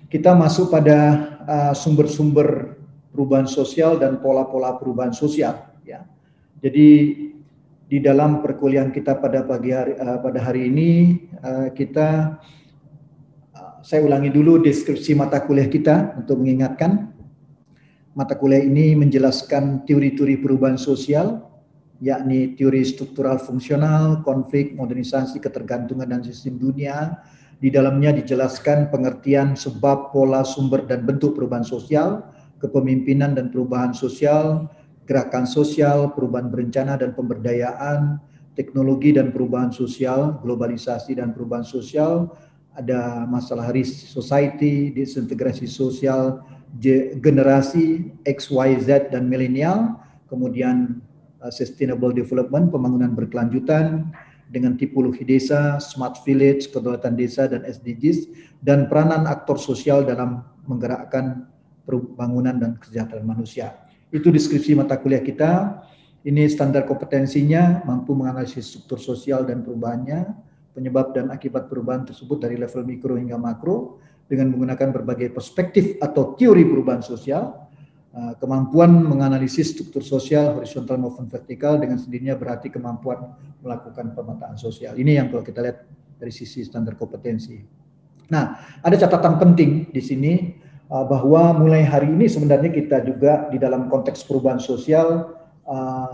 kita masuk pada sumber-sumber perubahan sosial dan pola-pola perubahan sosial. Ya. Jadi di dalam perkuliahan kita pada pada hari ini saya ulangi dulu deskripsi mata kuliah kita untuk mengingatkan. Mata kuliah ini menjelaskan teori-teori perubahan sosial, yakni teori struktural fungsional, konflik, modernisasi, ketergantungan dan sistem dunia. Di dalamnya dijelaskan pengertian sebab, pola, sumber, dan bentuk perubahan sosial, kepemimpinan dan perubahan sosial, gerakan sosial, perubahan berencana dan pemberdayaan, teknologi dan perubahan sosial, globalisasi dan perubahan sosial, ada masalah risk society, disintegrasi sosial, generasi X, Y, Z dan milenial, kemudian sustainable development, pembangunan berkelanjutan dengan tipologi desa, smart village, kedaulatan desa dan SDGs, dan peranan aktor sosial dalam menggerakkan pembangunan dan kesejahteraan manusia. Itu deskripsi mata kuliah kita. Ini standar kompetensinya, mampu menganalisis struktur sosial dan perubahannya, penyebab dan akibat perubahan tersebut dari level mikro hingga makro, dengan menggunakan berbagai perspektif atau teori perubahan sosial, kemampuan menganalisis struktur sosial horizontal maupun vertikal, dengan sendirinya berarti kemampuan melakukan pemetaan sosial. Ini yang kalau kita lihat dari sisi standar kompetensi. Nah, ada catatan penting di sini bahwa mulai hari ini sebenarnya kita juga di dalam konteks perubahan sosial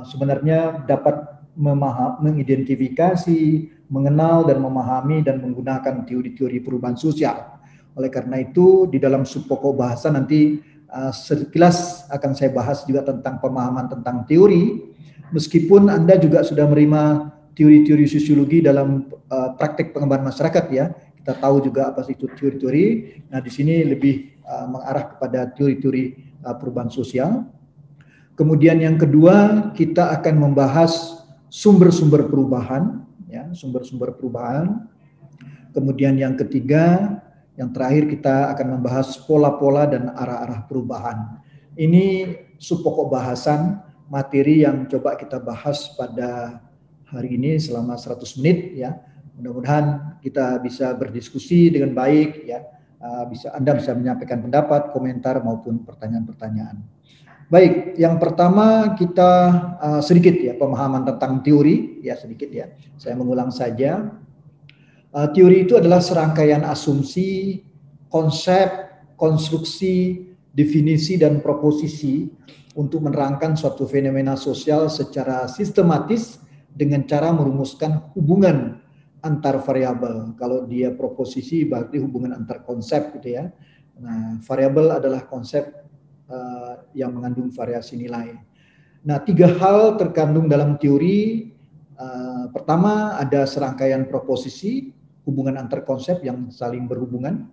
sebenarnya dapat mengidentifikasi, mengenal dan memahami dan menggunakan teori-teori perubahan sosial. Oleh karena itu, di dalam subpokok bahasa nanti sekilas akan saya bahas juga tentang pemahaman tentang teori, meskipun Anda juga sudah menerima teori-teori sosiologi dalam praktek pengembangan masyarakat ya. Kita tahu juga apa itu teori-teori. Nah, di sini lebih mengarah kepada teori-teori perubahan sosial. Kemudian yang kedua, kita akan membahas sumber-sumber perubahan, ya, sumber-sumber perubahan. Kemudian yang ketiga, yang terakhir kita akan membahas pola-pola dan arah-arah perubahan. Ini subpokok bahasan materi yang coba kita bahas pada hari ini selama 100 menit ya. Mudah-mudahan kita bisa berdiskusi dengan baik ya. Anda bisa menyampaikan pendapat, komentar maupun pertanyaan-pertanyaan. Baik, yang pertama kita sedikit ya pemahaman tentang teori ya, sedikit ya. Saya mengulang saja. Teori itu adalah serangkaian asumsi, konsep, konstruksi, definisi, dan proposisi untuk menerangkan suatu fenomena sosial secara sistematis dengan cara merumuskan hubungan antar variabel. Kalau dia proposisi berarti hubungan antar konsep gitu ya. Nah, variabel adalah konsep yang mengandung variasi nilai. Nah, tiga hal terkandung dalam teori. Pertama, ada serangkaian proposisi, hubungan antar konsep yang saling berhubungan,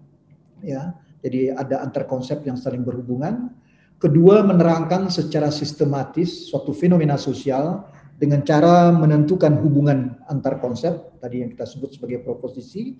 ya. Jadi ada antar konsep yang saling berhubungan. Kedua, menerangkan secara sistematis suatu fenomena sosial dengan cara menentukan hubungan antar konsep tadi yang kita sebut sebagai proposisi.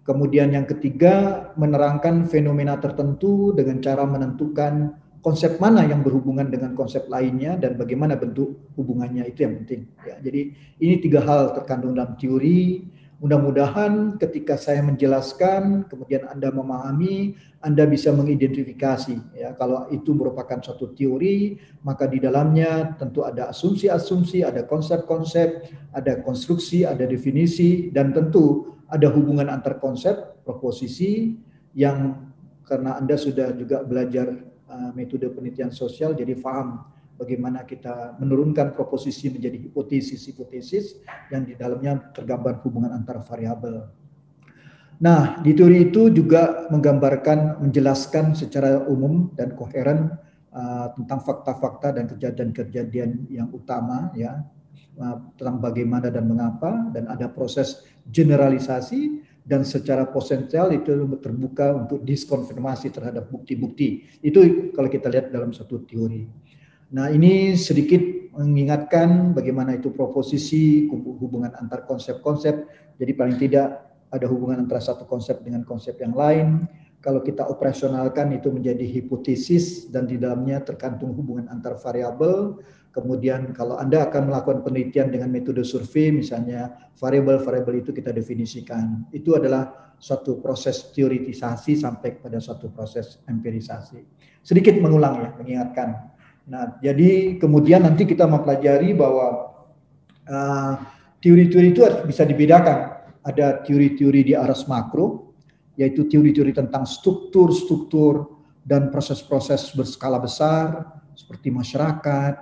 Kemudian yang ketiga, menerangkan fenomena tertentu dengan cara menentukan konsep mana yang berhubungan dengan konsep lainnya dan bagaimana bentuk hubungannya, itu yang penting. Ya, jadi ini tiga hal terkandung dalam teori. Mudah-mudahan ketika saya menjelaskan, kemudian Anda memahami, Anda bisa mengidentifikasi. Ya, kalau itu merupakan suatu teori, maka di dalamnya tentu ada asumsi-asumsi, ada konsep-konsep, ada konstruksi, ada definisi, dan tentu ada hubungan antar konsep, proposisi, yang karena Anda sudah juga belajar metode penelitian sosial, jadi paham bagaimana kita menurunkan proposisi menjadi hipotesis-hipotesis yang di dalamnya tergambar hubungan antar variabel. Nah, di teori itu juga menggambarkan, menjelaskan secara umum dan koheren tentang fakta-fakta dan kejadian-kejadian yang utama ya, tentang bagaimana dan mengapa, dan ada proses generalisasi, dan secara potensial itu terbuka untuk diskonfirmasi terhadap bukti-bukti. Itu kalau kita lihat dalam satu teori. Nah, ini sedikit mengingatkan bagaimana itu proposisi, hubungan antar konsep-konsep. Jadi paling tidak ada hubungan antara satu konsep dengan konsep yang lain. kalau kita operasionalkan itu menjadi hipotesis dan di dalamnya tergantung hubungan antar variabel. Kemudian kalau Anda akan melakukan penelitian dengan metode survei, misalnya variabel-variabel itu kita definisikan. Itu adalah suatu proses teoritisasi sampai pada suatu proses empirisasi. Sedikit mengulang ya, mengingatkan. Nah, jadi kemudian nanti kita mempelajari bahwa teori-teori itu bisa dibedakan. Ada teori-teori di aras makro, yaitu teori-teori tentang struktur-struktur dan proses-proses berskala besar, seperti masyarakat,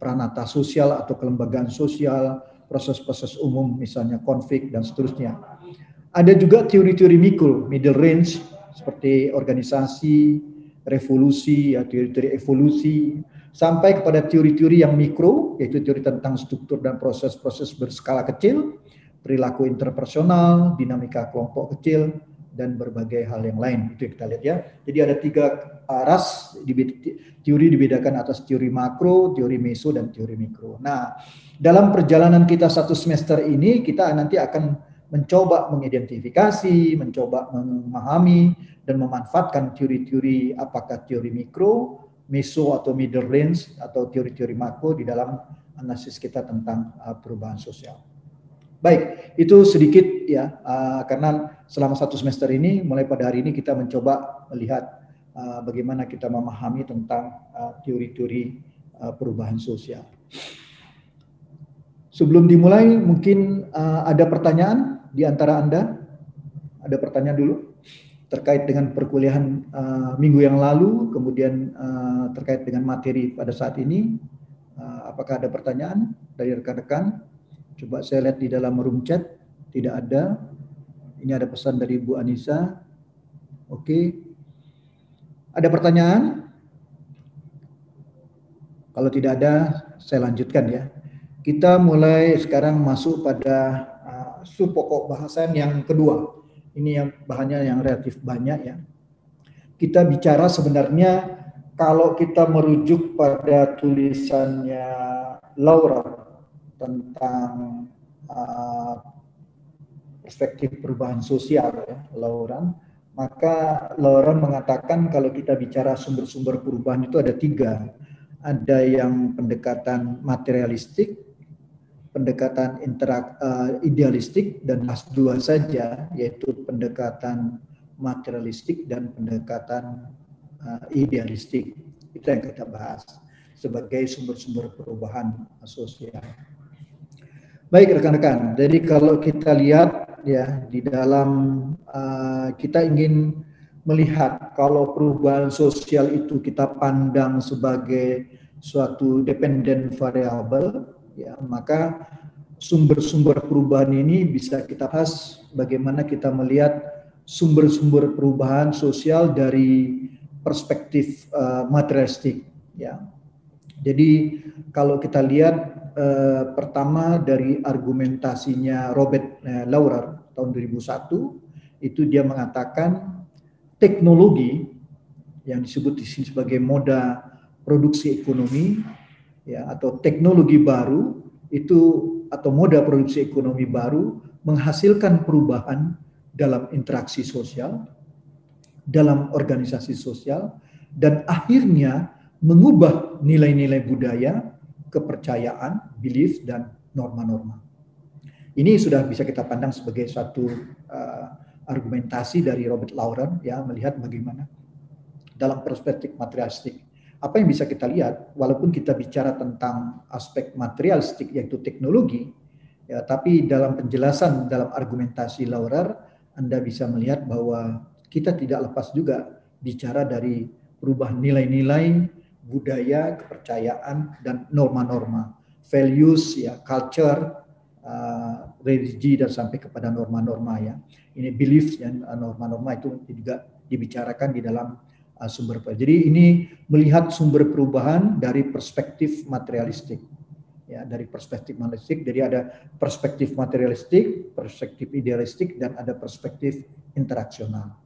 peranata sosial atau kelembagaan sosial, proses-proses umum misalnya konflik dan seterusnya. Ada juga teori-teori mikro, middle range, seperti organisasi, revolusi, ya, teori-teori evolusi, sampai kepada teori-teori yang mikro, yaitu teori tentang struktur dan proses-proses berskala kecil, perilaku interpersonal, dinamika kelompok kecil, dan berbagai hal yang lain. Itu yang kita lihat ya. Jadi ada 3 aras, teori dibedakan atas teori makro, teori meso, dan teori mikro. Nah, dalam perjalanan kita 1 semester ini, kita nanti akan mencoba mengidentifikasi, mencoba memahami, dan memanfaatkan teori-teori apakah teori mikro, meso atau middle range, atau teori-teori makro di dalam analisis kita tentang perubahan sosial. Baik, itu sedikit ya, karena selama 1 semester ini, mulai pada hari ini kita mencoba melihat bagaimana kita memahami tentang teori-teori perubahan sosial. Sebelum dimulai, mungkin ada pertanyaan di antara Anda? Ada pertanyaan dulu terkait dengan perkuliahan minggu yang lalu, kemudian terkait dengan materi pada saat ini. Apakah ada pertanyaan dari rekan-rekan? Coba saya lihat di dalam room chat, tidak ada. Ini ada pesan dari Bu Anissa. Oke. Ada pertanyaan? Kalau tidak ada, saya lanjutkan ya. Kita mulai sekarang masuk pada sub pokok bahasan yang kedua. Ini yang bahannya yang relatif banyak ya. Kita bicara sebenarnya kalau kita merujuk pada tulisannya Laura tentang perspektif perubahan sosial ya, Lauran, maka Lauran mengatakan kalau kita bicara sumber-sumber perubahan itu ada 3. Ada yang pendekatan materialistik, pendekatan idealistik, dan dua saja, yaitu pendekatan materialistik dan pendekatan idealistik. Itu yang kita bahas sebagai sumber-sumber perubahan sosial. Baik rekan-rekan, jadi kalau kita lihat ya di dalam kita ingin melihat kalau perubahan sosial itu kita pandang sebagai suatu dependent variable, ya maka sumber-sumber perubahan ini bisa kita bahas bagaimana kita melihat sumber-sumber perubahan sosial dari perspektif materialistik, ya. Jadi kalau kita lihat pertama dari argumentasinya Robert Laurer tahun 2001, itu dia mengatakan teknologi yang disebut di sini sebagai moda produksi ekonomi ya, atau teknologi baru itu atau moda produksi ekonomi baru menghasilkan perubahan dalam interaksi sosial, dalam organisasi sosial, dan akhirnya mengubah nilai-nilai budaya, kepercayaan, belief, dan norma-norma. Ini sudah bisa kita pandang sebagai satu argumentasi dari Robert Laurer ya, melihat bagaimana dalam perspektif materialistik. Apa yang bisa kita lihat, walaupun kita bicara tentang aspek materialistik yaitu teknologi, ya, tapi dalam penjelasan dalam argumentasi Laurer, Anda bisa melihat bahwa kita tidak lepas juga bicara dari perubahan nilai-nilai, budaya, kepercayaan, dan norma-norma, values, ya, culture, religi, dan sampai kepada norma-norma ya. Ini beliefs dan norma-norma itu juga dibicarakan di dalam sumber. Jadi ini melihat sumber perubahan dari perspektif materialistik. Ya, dari perspektif materialistik, jadi ada perspektif materialistik, perspektif idealistik, dan ada perspektif interaksional.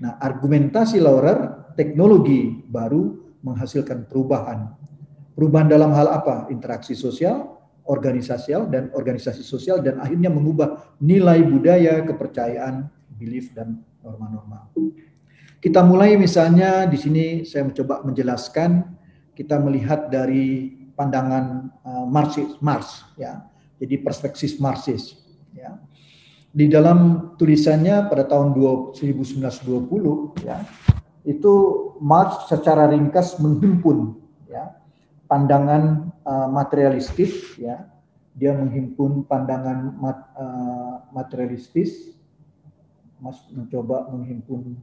Nah, argumentasi Laurer, teknologi baru menghasilkan perubahan. Perubahan dalam hal apa? Interaksi sosial, organisasial, dan organisasi sosial, dan akhirnya mengubah nilai budaya, kepercayaan, belief, dan norma-norma. Kita mulai misalnya di sini saya mencoba menjelaskan, kita melihat dari pandangan Marx ya. Jadi perspektif Marxis ya. Di dalam tulisannya pada tahun 1920 ya, itu Marx secara ringkas menghimpun ya pandangan materialistis ya. Dia menghimpun pandangan materialistis, Mas mencoba menghimpun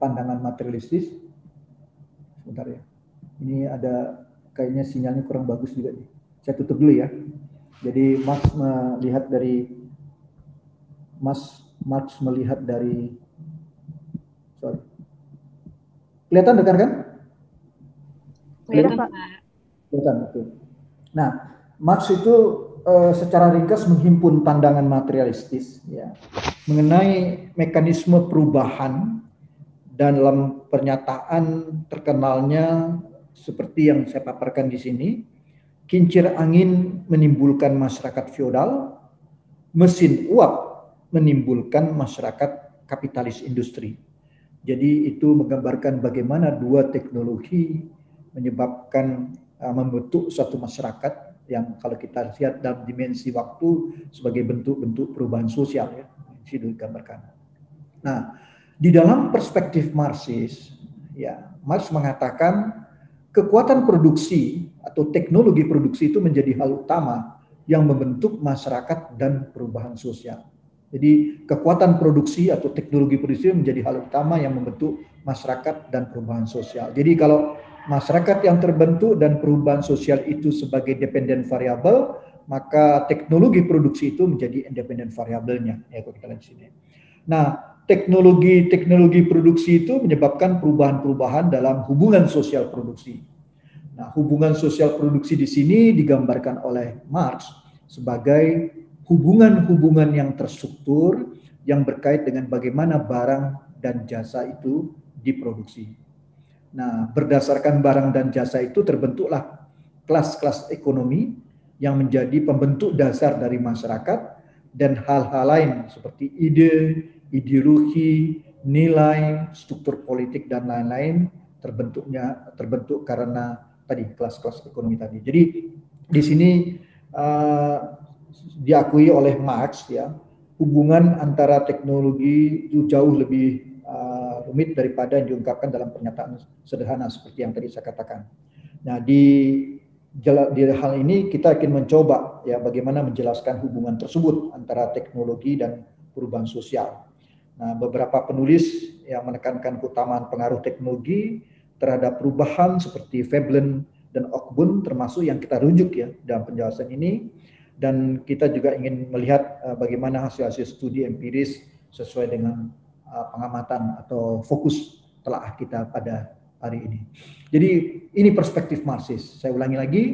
pandangan materialistis. Sebentar ya. Ini ada kayaknya sinyalnya kurang bagus juga nih. Saya tutup dulu ya. Jadi Marx melihat dari kelihatan dengar kan? Kelihatan, Pak. Kelihatan, betul. Nah, Marx itu secara ringkas menghimpun pandangan materialistis ya mengenai mekanisme perubahan, dan dalam pernyataan terkenalnya seperti yang saya paparkan di sini, kincir angin menimbulkan masyarakat feodal, mesin uap menimbulkan masyarakat kapitalis industri. Jadi itu menggambarkan bagaimana dua teknologi menyebabkan membentuk suatu masyarakat yang kalau kita lihat dalam dimensi waktu sebagai bentuk-bentuk perubahan sosial ya, itu digambarkan. Nah, di dalam perspektif Marxis ya, Marx mengatakan kekuatan produksi atau teknologi produksi itu menjadi hal utama yang membentuk masyarakat dan perubahan sosial. Jadi kekuatan produksi atau teknologi produksi menjadi hal utama yang membentuk masyarakat dan perubahan sosial. Jadi kalau masyarakat yang terbentuk dan perubahan sosial itu sebagai dependen variabel, maka teknologi produksi itu menjadi independen variabelnya. Ya, kalau kita lihat di sini. Nah, teknologi produksi itu menyebabkan perubahan-perubahan dalam hubungan sosial produksi. Nah, hubungan sosial produksi di sini digambarkan oleh Marx sebagai hubungan-hubungan yang terstruktur yang berkait dengan bagaimana barang dan jasa itu diproduksi. Nah, berdasarkan barang dan jasa itu terbentuklah kelas-kelas ekonomi yang menjadi pembentuk dasar dari masyarakat, dan hal-hal lain seperti ide, ideologi, nilai, struktur politik dan lain-lain terbentuk karena tadi kelas-kelas ekonomi tadi. Jadi di sini diakui oleh Marx ya, hubungan antara teknologi itu jauh lebih rumit daripada yang diungkapkan dalam pernyataan sederhana seperti yang tadi saya katakan. Nah, di hal ini kita akan mencoba ya bagaimana menjelaskan hubungan tersebut antara teknologi dan perubahan sosial. Nah, beberapa penulis yang menekankan keutamaan pengaruh teknologi terhadap perubahan seperti Veblen dan Ockbun termasuk yang kita rujuk ya dalam penjelasan ini, dan kita juga ingin melihat bagaimana hasil-hasil studi empiris sesuai dengan pengamatan atau fokus telaah kita pada hari ini. Jadi ini perspektif Marxis. Saya ulangi lagi,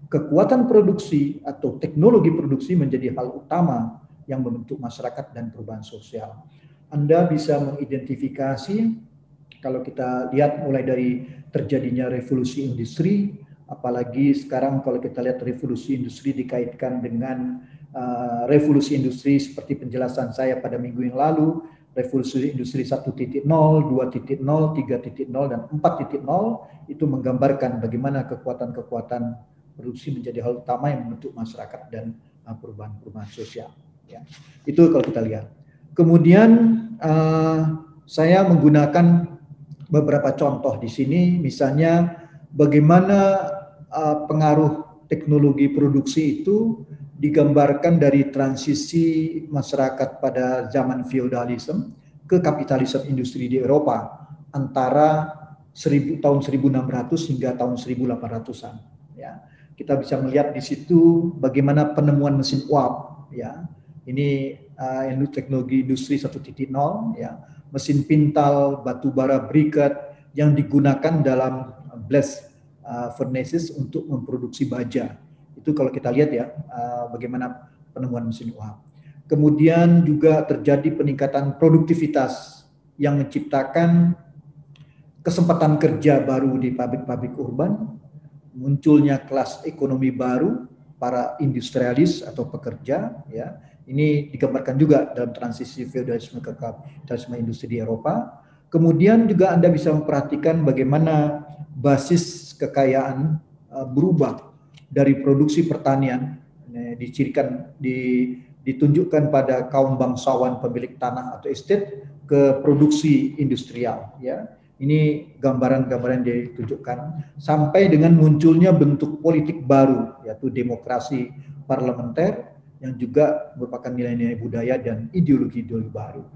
kekuatan produksi atau teknologi produksi menjadi hal utama yang membentuk masyarakat dan perubahan sosial. Anda bisa mengidentifikasi kalau kita lihat mulai dari terjadinya revolusi industri, apalagi sekarang kalau kita lihat revolusi industri dikaitkan dengan revolusi industri seperti penjelasan saya pada minggu yang lalu, revolusi industri 1.0, 2.0, 3.0, dan 4.0 itu menggambarkan bagaimana kekuatan-kekuatan produksi menjadi hal utama yang membentuk masyarakat dan perubahan-perubahan sosial. Ya. Itu kalau kita lihat. Kemudian saya menggunakan beberapa contoh di sini, misalnya bagaimana pengaruh teknologi produksi itu digambarkan dari transisi masyarakat pada zaman feodalisme ke kapitalisme industri di Eropa antara tahun 1600 hingga tahun 1800-an. Ya, kita bisa melihat di situ bagaimana penemuan mesin uap. Ya, ini teknologi industri 1.0. Ya, mesin pintal, batu bara briquette yang digunakan dalam blast furnaces untuk memproduksi baja. Itu kalau kita lihat ya bagaimana penemuan mesin uap. Kemudian juga terjadi peningkatan produktivitas yang menciptakan kesempatan kerja baru di pabrik-pabrik urban, munculnya kelas ekonomi baru, para industrialis atau pekerja ya, Ini digambarkan juga dalam transisi feodalisme ke kapitalisme industri di Eropa. Kemudian juga Anda bisa memperhatikan bagaimana basis kekayaan berubah dari produksi pertanian, ditunjukkan pada kaum bangsawan pemilik tanah atau estate ke produksi industrial. Ya, ini gambaran-gambaran yang ditunjukkan sampai dengan munculnya bentuk politik baru, yaitu demokrasi parlementer yang juga merupakan nilai-nilai budaya dan ideologi-ideologi baru.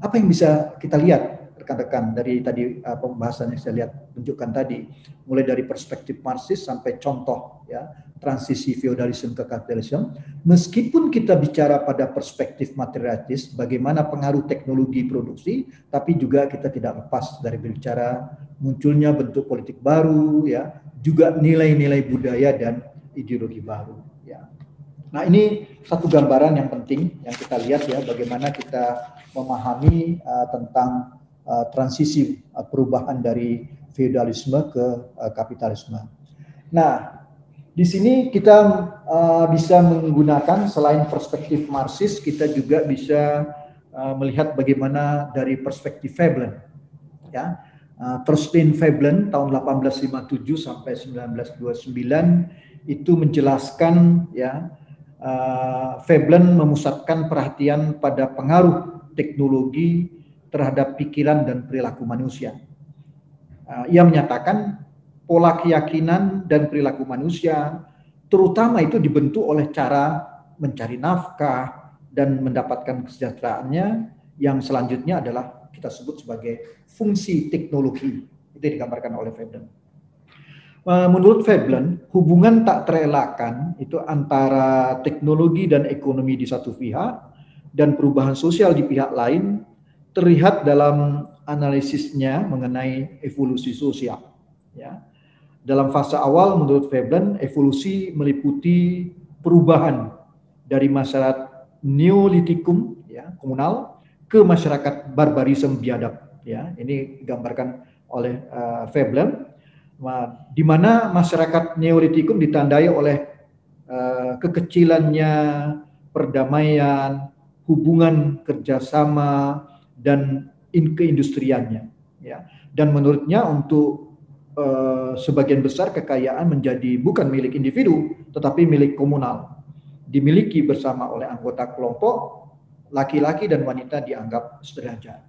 Apa yang bisa kita lihat rekan-rekan dari tadi pembahasan yang saya lihat tunjukkan tadi, mulai dari perspektif Marxis sampai contoh ya transisi feodalisme ke kapitalisme. Meskipun kita bicara pada perspektif materialistis, bagaimana pengaruh teknologi produksi, tapi juga kita tidak lepas dari berbicara munculnya bentuk politik baru, ya, juga nilai-nilai budaya dan ideologi baru. Ya. Nah, ini satu gambaran yang penting yang kita lihat ya, bagaimana kita memahami tentang transisi perubahan dari feodalisme ke kapitalisme. Nah, di sini kita bisa menggunakan selain perspektif Marxis, kita juga bisa melihat bagaimana dari perspektif Veblen. Ya, Thorstein Veblen tahun 1857 sampai 1929 itu menjelaskan ya. Veblen memusatkan perhatian pada pengaruh teknologi terhadap pikiran dan perilaku manusia. Ia menyatakan pola keyakinan dan perilaku manusia terutama itu dibentuk oleh cara mencari nafkah dan mendapatkan kesejahteraannya yang selanjutnya adalah kita sebut sebagai fungsi teknologi. Itu digambarkan oleh Veblen. Menurut Veblen, hubungan tak terelakkan itu antara teknologi dan ekonomi di satu pihak dan perubahan sosial di pihak lain terlihat dalam analisisnya mengenai evolusi sosial. Ya. Dalam fase awal, menurut Veblen, evolusi meliputi perubahan dari masyarakat Neolitikum, ya, komunal, ke masyarakat barbarisme biadab. Ya. Ini digambarkan oleh Veblen. Di mana masyarakat Neolitikum ditandai oleh kekecilannya, perdamaian, hubungan kerjasama, dan keindustriannya. Ya. Dan menurutnya untuk sebagian besar kekayaan menjadi bukan milik individu, tetapi milik komunal. Dimiliki bersama oleh anggota kelompok, laki-laki dan wanita dianggap sederajat.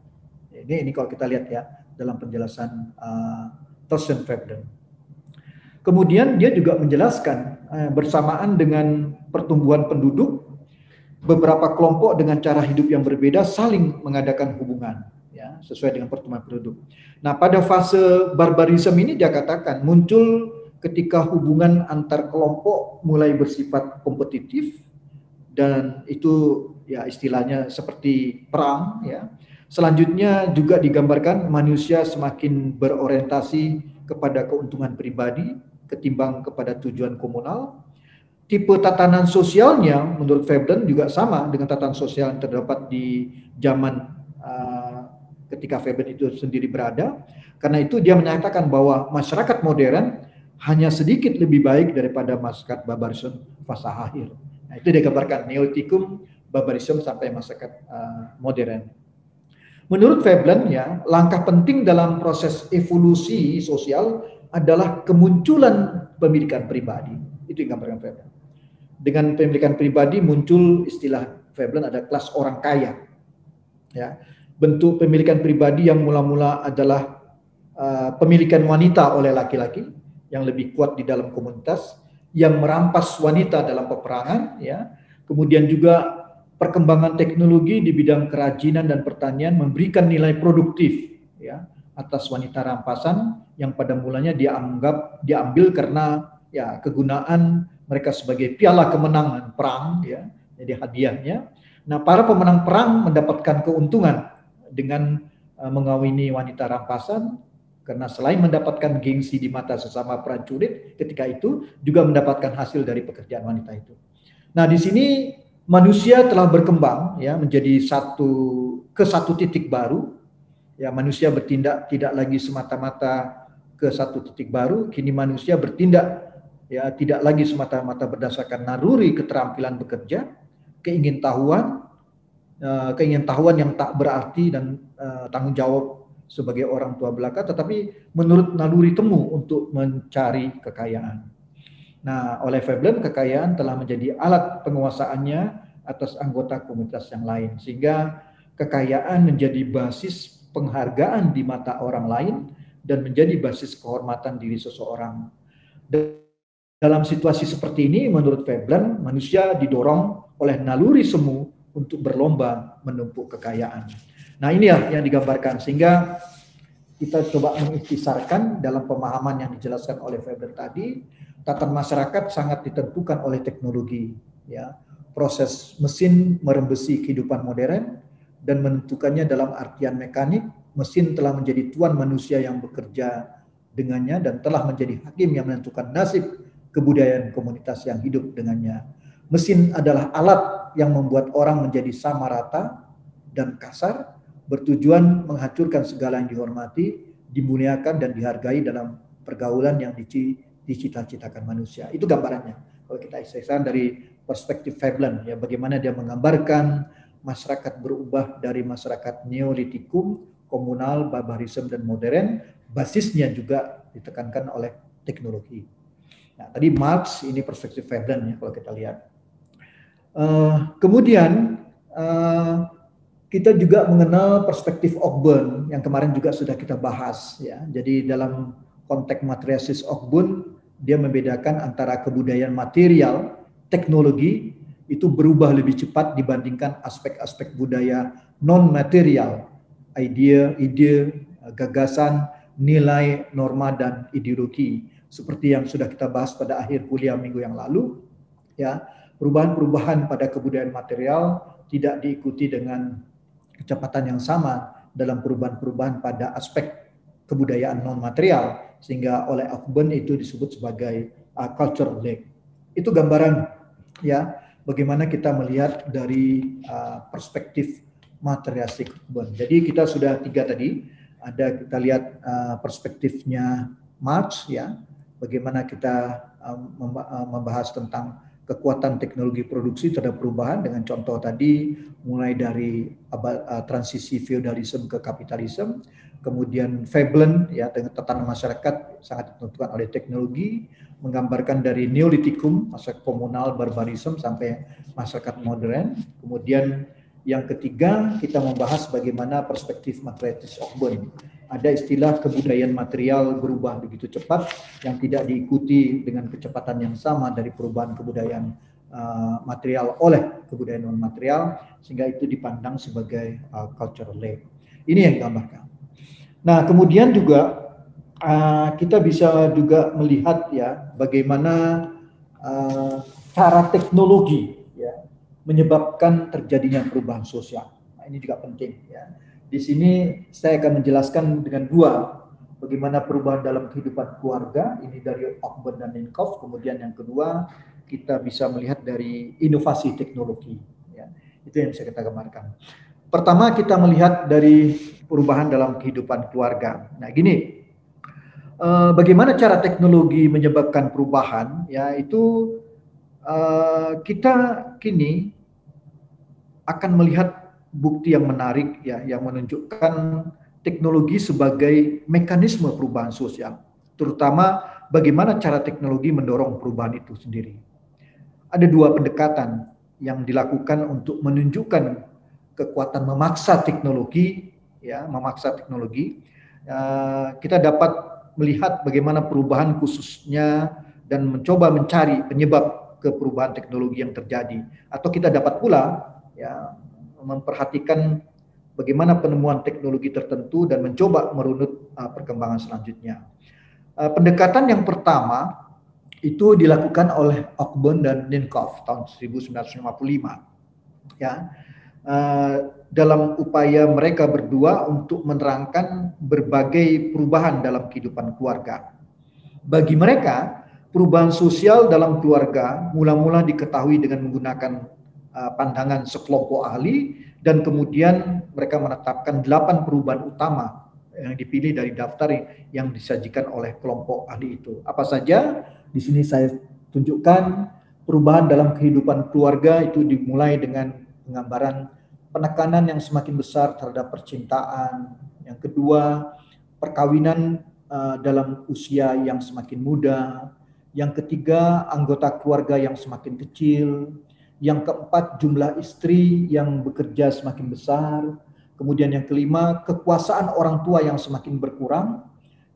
Ini kalau kita lihat ya dalam penjelasan Thorstein Veblen. Kemudian dia juga menjelaskan bersamaan dengan pertumbuhan penduduk, beberapa kelompok dengan cara hidup yang berbeda saling mengadakan hubungan, ya, sesuai dengan pertumbuhan penduduk. Nah, pada fase barbarisme ini dia katakan muncul ketika hubungan antar kelompok mulai bersifat kompetitif dan itu ya istilahnya seperti perang, ya. Selanjutnya juga digambarkan manusia semakin berorientasi kepada keuntungan pribadi ketimbang kepada tujuan komunal. Tipe tatanan sosialnya menurut Veblen juga sama dengan tatanan sosial yang terdapat di zaman ketika Veblen itu sendiri berada. Karena itu dia menyatakan bahwa masyarakat modern hanya sedikit lebih baik daripada masyarakat barbarisme fase akhir. Nah, itu dia gambarkan Neolitikum, barbarisme sampai masyarakat modern. Menurut Veblen ya, langkah penting dalam proses evolusi sosial adalah kemunculan pemilikan pribadi. Itu yang gambarkan Veblen. Dengan pemilikan pribadi muncul istilah Veblen ada kelas orang kaya. Ya, bentuk pemilikan pribadi yang mula-mula adalah pemilikan wanita oleh laki-laki yang lebih kuat di dalam komunitas, yang merampas wanita dalam peperangan, ya. Kemudian juga perkembangan teknologi di bidang kerajinan dan pertanian memberikan nilai produktif ya atas wanita rampasan yang pada mulanya diambil karena ya kegunaan mereka sebagai piala kemenangan perang ya, jadi hadiahnya. Nah, para pemenang perang mendapatkan keuntungan dengan mengawini wanita rampasan karena selain mendapatkan gengsi di mata sesama prajurit ketika itu juga mendapatkan hasil dari pekerjaan wanita itu. Nah, di sini manusia telah berkembang ya menjadi satu titik baru. Ya, manusia bertindak tidak lagi semata-mata ke satu titik baru, kini manusia bertindak ya tidak lagi semata-mata berdasarkan naluri keterampilan bekerja, keingintahuan yang tak berarti dan tanggung jawab sebagai orang tua belaka, tetapi menurut naluri temu untuk mencari kekayaan. Nah, oleh Veblen, kekayaan telah menjadi alat penguasaannya atas anggota komunitas yang lain, sehingga kekayaan menjadi basis penghargaan di mata orang lain dan menjadi basis kehormatan diri seseorang. Dalam situasi seperti ini, menurut Veblen, manusia didorong oleh naluri semu untuk berlomba menumpuk kekayaan. Nah, ini yang digambarkan, sehingga kita coba mengikhtisarkan dalam pemahaman yang dijelaskan oleh Veblen tadi. Tatanan masyarakat sangat ditentukan oleh teknologi, ya. Proses mesin merembesi kehidupan modern dan menentukannya dalam artian mekanik. Mesin telah menjadi tuan manusia yang bekerja dengannya dan telah menjadi hakim yang menentukan nasib kebudayaan komunitas yang hidup dengannya. Mesin adalah alat yang membuat orang menjadi sama rata dan kasar, bertujuan menghancurkan segala yang dihormati, dimuliakan dan dihargai dalam pergaulan yang dicita-citakan manusia. Itu gambarannya. Kalau kita istilahkan dari perspektif Veblen, ya, bagaimana dia menggambarkan masyarakat berubah dari masyarakat neolitikum, komunal, barbarisme dan modern, basisnya juga ditekankan oleh teknologi. Nah, tadi Marx, ini perspektif Veblen, ya, kalau kita lihat. Kemudian kita juga mengenal perspektif Ogburn yang kemarin juga sudah kita bahas, ya. Jadi dalam konteks materialis Ogburn, dia membedakan antara kebudayaan material, teknologi itu berubah lebih cepat dibandingkan aspek-aspek budaya non-material, ide, gagasan, nilai, norma, dan ideologi. Seperti yang sudah kita bahas pada akhir kuliah minggu yang lalu, ya, perubahan-perubahan pada kebudayaan material tidak diikuti dengan kecepatan yang sama dalam perubahan-perubahan pada aspek kebudayaan non-material, sehingga oleh Ogburn itu disebut sebagai cultural lag. Itu gambaran, ya, bagaimana kita melihat dari perspektif materialistik Ogburn. Jadi kita sudah 3 tadi, ada kita lihat perspektifnya Marx, ya, bagaimana kita membahas tentang kekuatan teknologi produksi terhadap perubahan dengan contoh tadi mulai dari transisi feodalisme ke kapitalisme, kemudian Veblen, ya, dengan tatanan masyarakat sangat ditentukan oleh teknologi, menggambarkan dari neolitikum, masyarakat komunal, barbarisme sampai masyarakat modern. Kemudian yang ketiga kita membahas bagaimana perspektif materialis Ogburn. Ada istilah kebudayaan material berubah begitu cepat yang tidak diikuti dengan kecepatan yang sama dari perubahan kebudayaan material oleh kebudayaan non material, sehingga itu dipandang sebagai cultural lag. Ini yang digambarkan. Nah, kemudian juga kita bisa juga melihat, ya, bagaimana cara teknologi, ya, menyebabkan terjadinya perubahan sosial. Nah, ini juga penting, ya. Di sini saya akan menjelaskan dengan 2, bagaimana perubahan dalam kehidupan keluarga, ini dari Ogburn dan Ninkoff. Kemudian yang kedua, kita bisa melihat dari inovasi teknologi, ya. Itu yang bisa kita gambarkan. Pertama, kita melihat dari perubahan dalam kehidupan keluarga. Nah, gini, bagaimana cara teknologi menyebabkan perubahan, ya, itu kita kini akan melihat bukti yang menarik, ya, yang menunjukkan teknologi sebagai mekanisme perubahan sosial, terutama bagaimana cara teknologi mendorong perubahan itu sendiri. Ada 2 pendekatan yang dilakukan untuk menunjukkan kekuatan memaksa teknologi, ya, memaksa teknologi. Kita dapat melihat bagaimana perubahan khususnya dan mencoba mencari penyebab ke perubahan teknologi yang terjadi, atau kita dapat pula, ya, memperhatikan bagaimana penemuan teknologi tertentu dan mencoba merunut perkembangan selanjutnya. Pendekatan yang pertama itu dilakukan oleh Ogburn dan Ninkoff tahun 1955, ya, dalam upaya mereka berdua untuk menerangkan berbagai perubahan dalam kehidupan keluarga. Bagi mereka, perubahan sosial dalam keluarga mula-mula diketahui dengan menggunakan pandangan sekelompok ahli, dan kemudian mereka menetapkan 8 perubahan utama yang dipilih dari daftar yang disajikan oleh kelompok ahli itu. Apa saja? Di sini saya tunjukkan perubahan dalam kehidupan keluarga itu dimulai dengan penggambaran penekanan yang semakin besar terhadap percintaan. Yang kedua, perkawinan dalam usia yang semakin muda. Yang ketiga, anggota keluarga yang semakin kecil. Yang keempat, jumlah istri yang bekerja semakin besar. Kemudian yang kelima, kekuasaan orang tua yang semakin berkurang.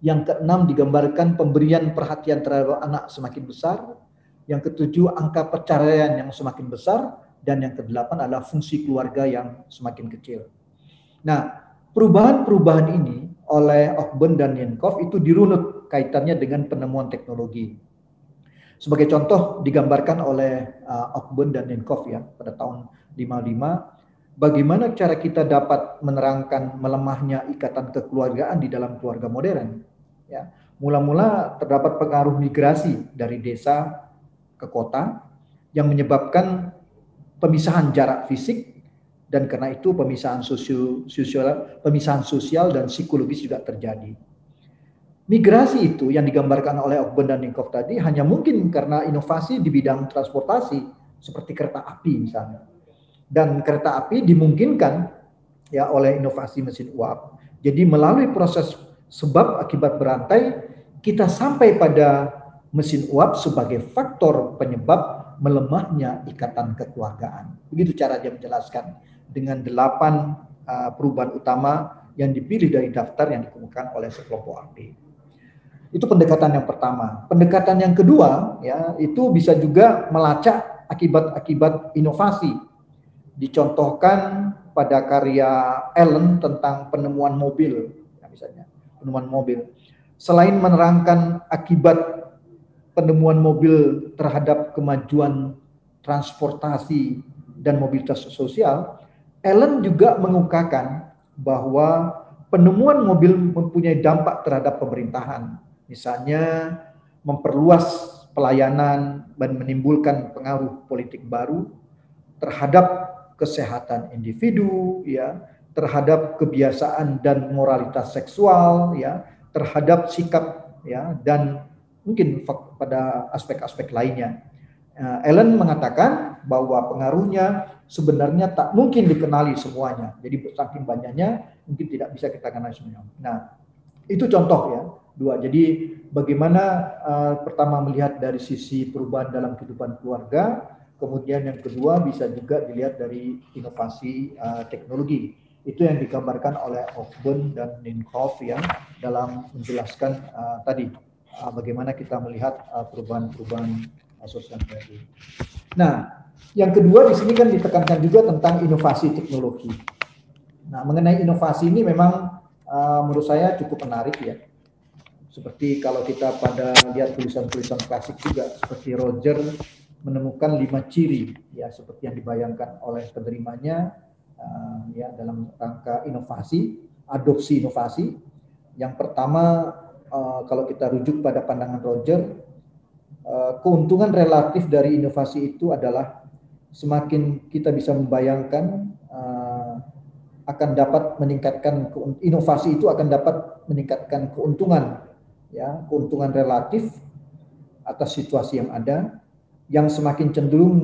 Yang keenam, digambarkan pemberian perhatian terhadap anak semakin besar. Yang ketujuh, angka perceraian yang semakin besar. Dan yang kedelapan adalah fungsi keluarga yang semakin kecil. Nah, perubahan-perubahan ini oleh Ogben dan Nenkov itu dirunut kaitannya dengan penemuan teknologi. Sebagai contoh digambarkan oleh Ogben dan Nenkov ya pada tahun 55, bagaimana cara kita dapat menerangkan melemahnya ikatan kekeluargaan di dalam keluarga modern. Ya, mula-mula terdapat pengaruh migrasi dari desa ke kota yang menyebabkan pemisahan jarak fisik, dan karena itu pemisahan sosial dan psikologis juga terjadi. Migrasi itu yang digambarkan oleh Ogben dan Nenkov tadi hanya mungkin karena inovasi di bidang transportasi seperti kereta api misalnya. Dan kereta api dimungkinkan ya oleh inovasi mesin uap. Jadi melalui proses sebab akibat berantai kita sampai pada mesin uap sebagai faktor penyebab melemahnya ikatan kekeluargaan. Begitu cara dia menjelaskan dengan 8 perubahan utama yang dipilih dari daftar yang dikemukakan oleh sekelompok ahli. Itu pendekatan yang pertama. Pendekatan yang kedua ya itu bisa juga melacak akibat-akibat inovasi. Dicontohkan pada karya Allen tentang penemuan mobil, ya, misalnya penemuan mobil. Selain menerangkan akibat penemuan mobil terhadap kemajuan transportasi dan mobilitas sosial, Allen juga mengungkapkan bahwa penemuan mobil mempunyai dampak terhadap pemerintahan. Misalnya memperluas pelayanan dan menimbulkan pengaruh politik baru terhadap kesehatan individu, ya, terhadap kebiasaan dan moralitas seksual, ya, terhadap sikap, ya, dan mungkin pada aspek-aspek lainnya. Allen mengatakan bahwa pengaruhnya sebenarnya tak mungkin dikenali semuanya. Jadi saking banyaknya mungkin tidak bisa kita kenali semuanya. Nah, itu contoh ya, 2. Jadi bagaimana pertama melihat dari sisi perubahan dalam kehidupan keluarga, kemudian yang kedua bisa juga dilihat dari inovasi teknologi. Itu yang digambarkan oleh Ogben dan Nenkov ya dalam menjelaskan tadi bagaimana kita melihat perubahan-perubahan sosial tadi. Nah, yang kedua di sini kan ditekankan juga tentang inovasi teknologi. Nah, mengenai inovasi ini memang menurut saya cukup menarik ya. Seperti kalau kita pada lihat tulisan-tulisan klasik juga, seperti Roger menemukan 5 ciri ya seperti yang dibayangkan oleh penerimanya ya dalam rangka inovasi, adopsi inovasi. Yang pertama kalau kita rujuk pada pandangan Roger, keuntungan relatif dari inovasi itu adalah semakin kita bisa membayangkan akan dapat meningkatkan inovasi itu akan dapat meningkatkan keuntungan ya, keuntungan relatif atas situasi yang ada yang semakin cenderung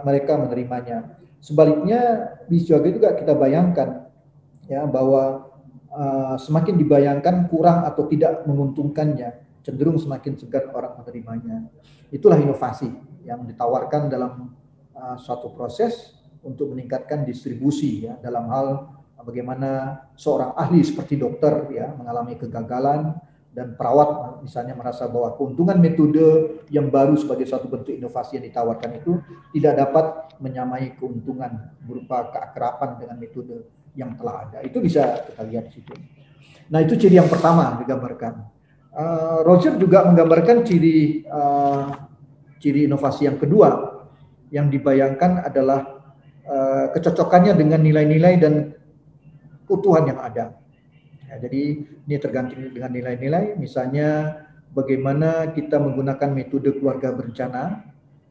mereka menerimanya. Sebaliknya bisa juga kita bayangkan ya bahwa semakin dibayangkan kurang atau tidak menguntungkannya, cenderung semakin segan orang menerimanya. Itulah inovasi yang ditawarkan dalam suatu proses untuk meningkatkan distribusi ya dalam hal bagaimana seorang ahli seperti dokter ya mengalami kegagalan dan perawat misalnya merasa bahwa keuntungan metode yang baru sebagai suatu bentuk inovasi yang ditawarkan itu tidak dapat menyamai keuntungan berupa keakraban dengan metode yang telah ada. Itu bisa kita lihat di situ. Nah, itu ciri yang pertama digambarkan. Roger juga menggambarkan ciri inovasi yang kedua yang dibayangkan adalah kecocokannya dengan nilai-nilai dan keutuhan yang ada. Ya, jadi ini tergantung dengan nilai-nilai, misalnya bagaimana kita menggunakan metode keluarga berencana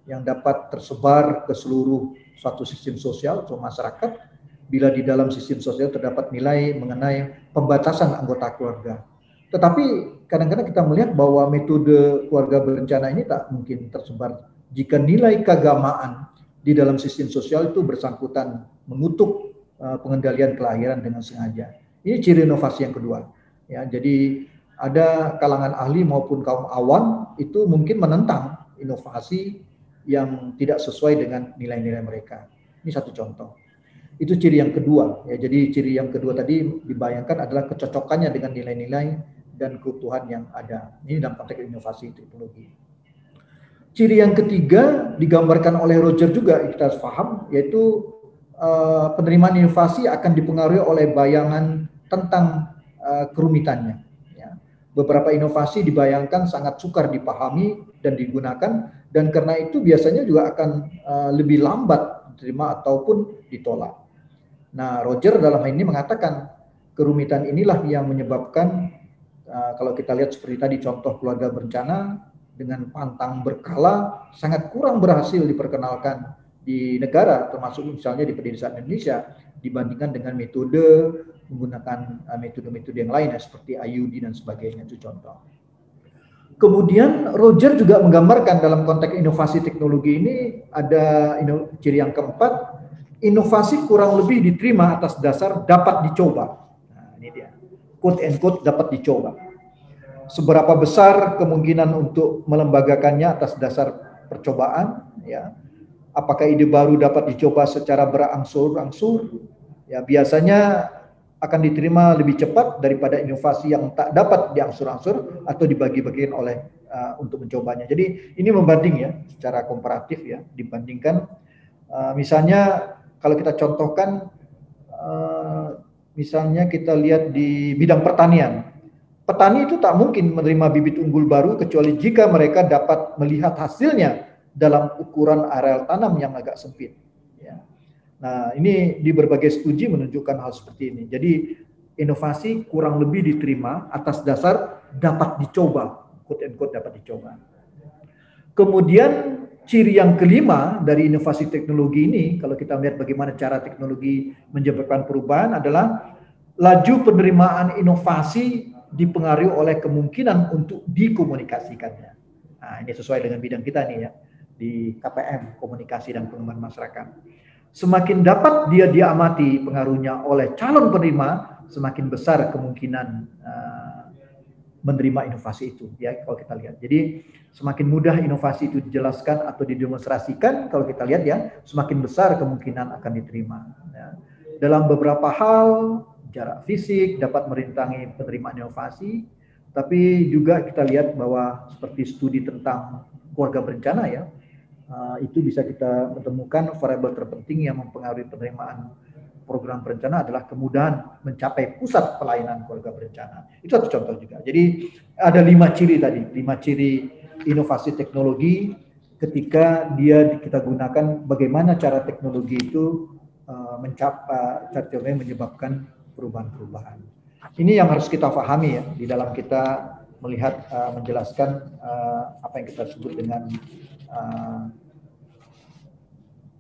yang dapat tersebar ke seluruh suatu sistem sosial atau masyarakat bila di dalam sistem sosial terdapat nilai mengenai pembatasan anggota keluarga. Tetapi kadang-kadang kita melihat bahwa metode keluarga berencana ini tak mungkin tersebar jika nilai keagamaan di dalam sistem sosial itu bersangkutan mengutuk pengendalian kelahiran dengan sengaja. Ini ciri inovasi yang kedua. Ya, jadi ada kalangan ahli maupun kaum awam itu mungkin menentang inovasi yang tidak sesuai dengan nilai-nilai mereka. Ini satu contoh. Itu ciri yang kedua. Ya, jadi ciri yang kedua tadi dibayangkan adalah kecocokannya dengan nilai-nilai dan keutuhan yang ada. Ini dalam konteks inovasi teknologi. Ciri yang ketiga digambarkan oleh Roger juga kita paham, yaitu penerimaan inovasi akan dipengaruhi oleh bayangan tentang kerumitannya. Ya. Beberapa inovasi dibayangkan sangat sukar dipahami dan digunakan, dan karena itu biasanya juga akan lebih lambat diterima ataupun ditolak. Nah, Roger dalam hal ini mengatakan kerumitan inilah yang menyebabkan kalau kita lihat seperti tadi contoh keluarga berencana dengan pantang berkala sangat kurang berhasil diperkenalkan di negara, termasuk misalnya di pedesaan Indonesia dibandingkan dengan metode menggunakan metode-metode yang lain seperti IUD dan sebagainya, itu contoh. Kemudian Roger juga menggambarkan dalam konteks inovasi teknologi ini ada ciri yang keempat, inovasi kurang lebih diterima atas dasar dapat dicoba. Nah, ini dia, quote and quote dapat dicoba. Seberapa besar kemungkinan untuk melembagakannya atas dasar percobaan, ya. Apakah ide baru dapat dicoba secara berangsur-angsur? Ya, biasanya akan diterima lebih cepat daripada inovasi yang tak dapat diangsur-angsur atau dibagi-bagikan oleh untuk mencobanya. Jadi ini membanding ya, secara komparatif ya, dibandingkan misalnya kalau kita contohkan, misalnya kita lihat di bidang pertanian. Petani itu tak mungkin menerima bibit unggul baru kecuali jika mereka dapat melihat hasilnya dalam ukuran areal tanam yang agak sempit. Ya. Nah, ini di berbagai studi menunjukkan hal seperti ini. Jadi inovasi kurang lebih diterima atas dasar dapat dicoba, quote and quote dapat dicoba. Kemudian ciri yang kelima dari inovasi teknologi ini, kalau kita melihat bagaimana cara teknologi menyebabkan perubahan adalah laju penerimaan inovasi dipengaruhi oleh kemungkinan untuk dikomunikasikannya. Nah, ini sesuai dengan bidang kita nih ya, di KPM, Komunikasi dan Pengembangan Masyarakat. Semakin dapat dia diamati pengaruhnya oleh calon penerima, semakin besar kemungkinan menerima inovasi itu ya, kalau kita lihat. Jadi semakin mudah inovasi itu dijelaskan atau didemonstrasikan, kalau kita lihat ya, semakin besar kemungkinan akan diterima ya. Dalam beberapa hal jarak fisik dapat merintangi penerimaan inovasi, tapi juga kita lihat bahwa seperti studi tentang keluarga berencana ya, itu bisa kita menemukan variabel terpenting yang mempengaruhi penerimaan program berencana adalah kemudahan mencapai pusat pelayanan keluarga berencana. Itu satu contoh juga. Jadi ada 5 ciri tadi, 5 ciri inovasi teknologi ketika kita gunakan bagaimana cara teknologi itu menyebabkan perubahan-perubahan. Ini yang harus kita pahami ya di dalam kita melihat menjelaskan apa yang kita sebut dengan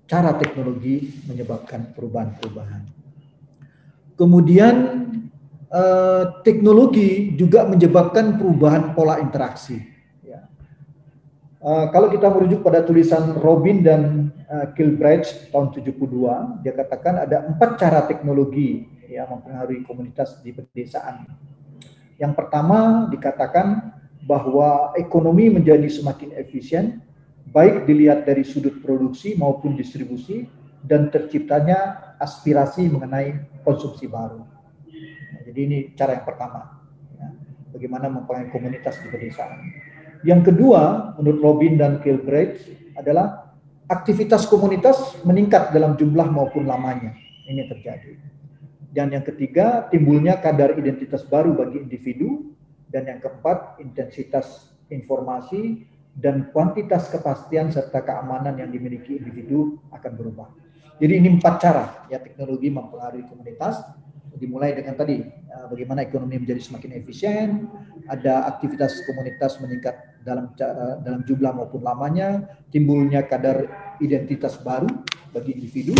cara teknologi menyebabkan perubahan-perubahan. Kemudian teknologi juga menyebabkan perubahan pola interaksi. Ya. Kalau kita merujuk pada tulisan Robin dan Kilbride tahun 72, dia katakan ada 4 cara teknologi yang mempengaruhi komunitas di pedesaan. Yang pertama dikatakan bahwa ekonomi menjadi semakin efisien, baik dilihat dari sudut produksi maupun distribusi, dan terciptanya aspirasi mengenai konsumsi baru. Nah, jadi ini cara yang pertama, ya, bagaimana mempengaruhi komunitas di pedesaan. Yang kedua, menurut Robin dan Kilbride adalah aktivitas komunitas meningkat dalam jumlah maupun lamanya. Ini terjadi. Dan yang ketiga, timbulnya kadar identitas baru bagi individu. Dan yang keempat, intensitas informasi dan kuantitas kepastian serta keamanan yang dimiliki individu akan berubah. Jadi ini 4 cara ya teknologi mempengaruhi komunitas. Dimulai dengan tadi bagaimana ekonomi menjadi semakin efisien, ada aktivitas komunitas meningkat dalam jumlah maupun lamanya, timbulnya kadar identitas baru bagi individu,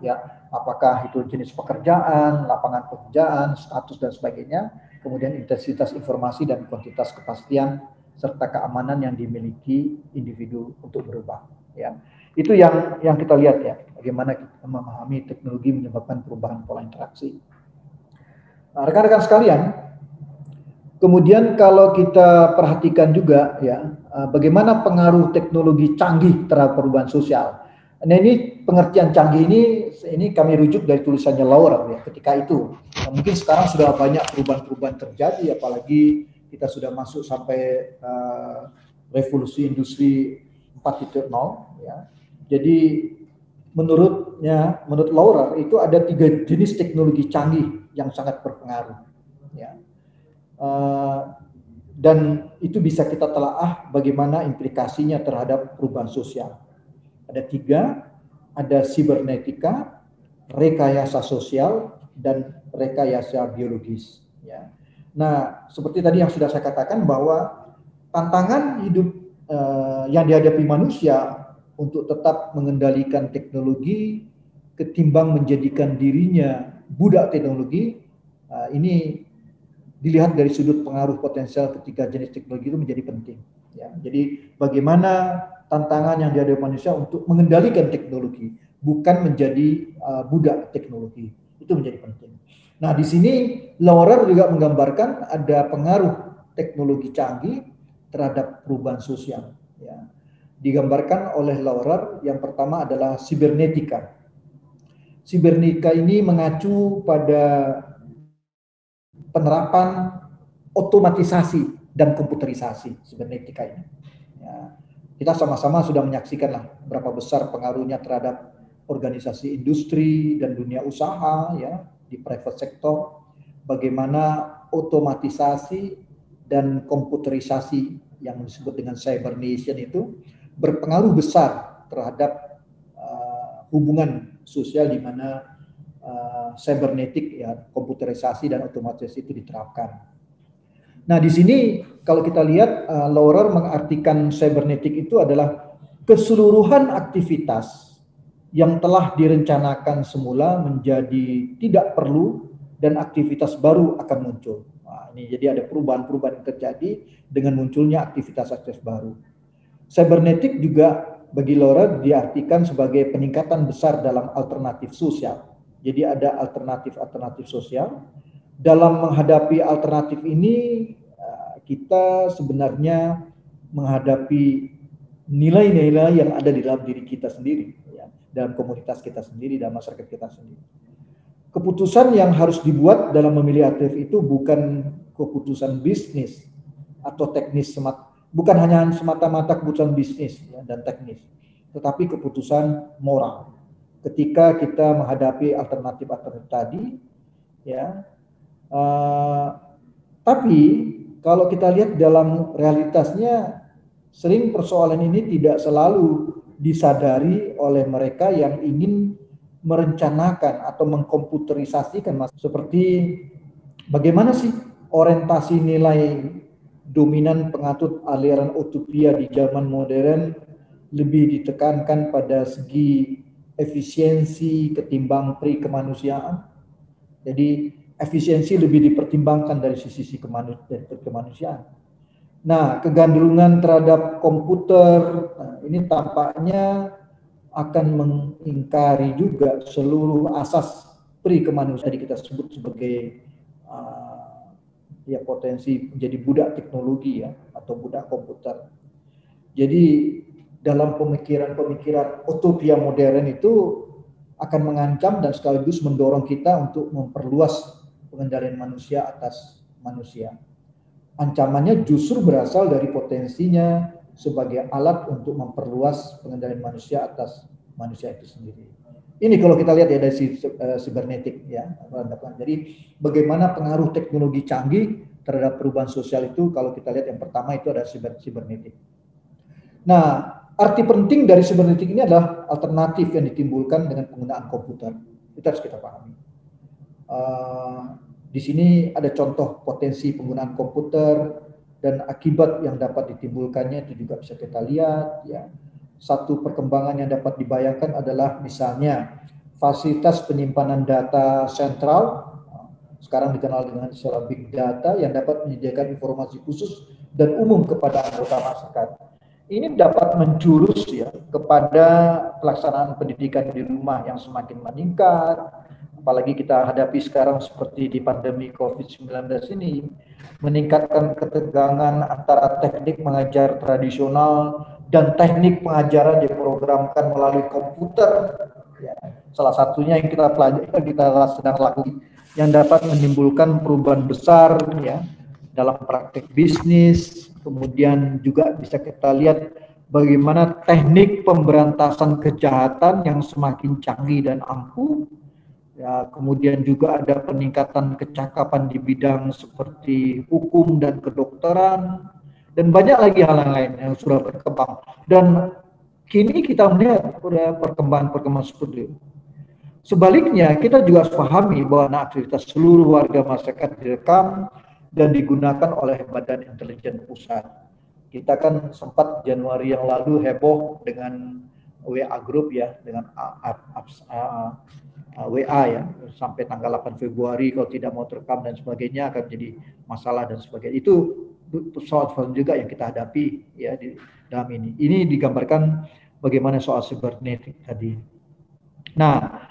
ya apakah itu jenis pekerjaan, lapangan pekerjaan, status dan sebagainya, kemudian intensitas informasi dan kuantitas kepastian serta keamanan yang dimiliki individu untuk berubah. Ya, itu yang kita lihat ya, bagaimana kita memahami teknologi menyebabkan perubahan pola interaksi. Nah, rekan-rekan sekalian, kemudian kalau kita perhatikan juga ya, bagaimana pengaruh teknologi canggih terhadap perubahan sosial. Nah, ini pengertian canggih ini kami rujuk dari tulisannya Laurer ya ketika itu. Nah, mungkin sekarang sudah banyak perubahan-perubahan terjadi, apalagi kita sudah masuk sampai revolusi industri 4.0 ya. Jadi menurut Laurer itu ada 3 jenis teknologi canggih yang sangat berpengaruh ya. Dan itu bisa kita telaah bagaimana implikasinya terhadap perubahan sosial. Ada 3, ada sibernetika, rekayasa sosial, dan rekayasa biologis. Ya. Nah, seperti tadi yang sudah saya katakan bahwa tantangan hidup yang dihadapi manusia untuk tetap mengendalikan teknologi ketimbang menjadikan dirinya budak teknologi, ini dilihat dari sudut pengaruh potensial ketiga jenis teknologi itu menjadi penting. Ya, jadi bagaimana tantangan yang dihadapi manusia untuk mengendalikan teknologi, bukan menjadi budak teknologi, itu menjadi penting. Nah, di sini Laurer juga menggambarkan ada pengaruh teknologi canggih terhadap perubahan sosial. Ya. Digambarkan oleh Laurer yang pertama adalah sibernetika. Sibernetika ini mengacu pada penerapan otomatisasi dan komputerisasi sibernetika ini. Ya, kita sama-sama sudah menyaksikan lah berapa besar pengaruhnya terhadap organisasi industri dan dunia usaha ya di private sector, bagaimana otomatisasi dan komputerisasi yang disebut dengan cyber nation itu berpengaruh besar terhadap hubungan sosial di mana cybernetik ya komputerisasi dan otomatisasi itu diterapkan. Nah, di sini kalau kita lihat Laurer mengartikan cybernetik itu adalah keseluruhan aktivitas yang telah direncanakan semula menjadi tidak perlu dan aktivitas baru akan muncul. Nah, ini jadi ada perubahan-perubahan yang terjadi dengan munculnya aktivitas-aktivitas baru. Cybernetik juga bagi Laurer diartikan sebagai peningkatan besar dalam alternatif sosial. Jadi ada alternatif sosial. Dalam menghadapi alternatif ini, kita sebenarnya menghadapi nilai-nilai yang ada di dalam diri kita sendiri, ya, dalam komunitas kita sendiri, dalam masyarakat kita sendiri. Keputusan yang harus dibuat dalam memilih alternatif itu bukan keputusan bisnis atau teknis bukan hanya semata-mata keputusan bisnis ya, dan teknis, tetapi keputusan moral. Ketika kita menghadapi alternatif tadi, ya. Tapi kalau kita lihat dalam realitasnya, sering persoalan ini tidak selalu disadari oleh mereka yang ingin merencanakan atau mengkomputerisasikan, seperti bagaimana sih orientasi nilai dominan pengatut aliran utopia di zaman modern lebih ditekankan pada segi efisiensi ketimbang kemanusiaan. Jadi efisiensi lebih dipertimbangkan dari sisi kemanusiaan. Nah, kegandrungan terhadap komputer ini tampaknya akan mengingkari juga seluruh asas kemanusiaan kita sebut sebagai ya potensi menjadi budak teknologi ya atau budak komputer. Jadi dalam pemikiran utopia modern itu akan mengancam dan sekaligus mendorong kita untuk memperluas pengendalian manusia atas manusia. Ancamannya justru berasal dari potensinya sebagai alat untuk memperluas pengendalian manusia atas manusia itu sendiri. Ini kalau kita lihat ya dari sibernetik ya. Jadi bagaimana pengaruh teknologi canggih terhadap perubahan sosial itu, kalau kita lihat yang pertama itu ada sibernetik. Nah, arti penting dari sibernetik ini adalah alternatif yang ditimbulkan dengan penggunaan komputer. Itu harus kita pahami. Di sini ada contoh potensi penggunaan komputer dan akibat yang dapat ditimbulkannya itu juga bisa kita lihat. Ya. Satu perkembangan yang dapat dibayangkan adalah misalnya fasilitas penyimpanan data sentral sekarang dikenal dengan istilah big data, yang dapat menyediakan informasi khusus dan umum kepada anggota masyarakat. Ini dapat menjurus ya kepada pelaksanaan pendidikan di rumah yang semakin meningkat, apalagi kita hadapi sekarang seperti di pandemi COVID-19 ini, meningkatkan ketegangan antara teknik mengajar tradisional dan teknik pengajaran diprogramkan melalui komputer. Ya, salah satunya yang kita pelajari, kita sedang lakukan, yang dapat menimbulkan perubahan besar ya dalam praktek bisnis. Kemudian juga bisa kita lihat bagaimana teknik pemberantasan kejahatan yang semakin canggih dan ampuh. Ya, kemudian juga ada peningkatan kecakapan di bidang seperti hukum dan kedokteran, dan banyak lagi hal lain yang sudah berkembang. Dan kini kita melihat perkembangan seperti itu. Sebaliknya, kita juga harus pahami bahwa aktivitas seluruh warga masyarakat direkam dan digunakan oleh Badan Intelijen Pusat. Kita kan sempat Januari yang lalu heboh dengan WA Group ya, dengan WA ya, sampai tanggal 8 Februari kalau tidak mau terekam dan sebagainya akan jadi masalah dan sebagainya. Itu soal juga yang kita hadapi ya di dalam ini. Ini digambarkan bagaimana soal sibernetik tadi. Nah,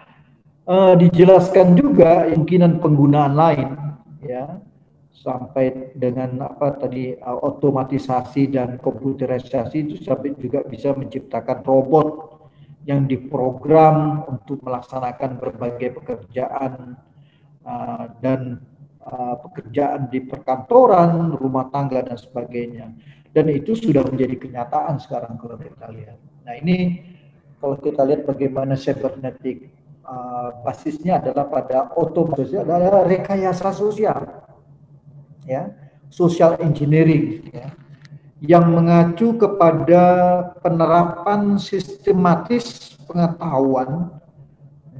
dijelaskan juga kemungkinan penggunaan lain ya, sampai dengan otomatisasi dan komputerisasi itu sampai juga bisa menciptakan robot yang diprogram untuk melaksanakan berbagai pekerjaan dan pekerjaan di perkantoran, rumah tangga dan sebagainya. Dan itu sudah menjadi kenyataan sekarang kalau kita lihat. Nah ini kalau kita lihat bagaimana cybernetic basisnya adalah pada otomatis, adalah rekayasa sosial. Ya, social engineering ya, yang mengacu kepada penerapan sistematis pengetahuan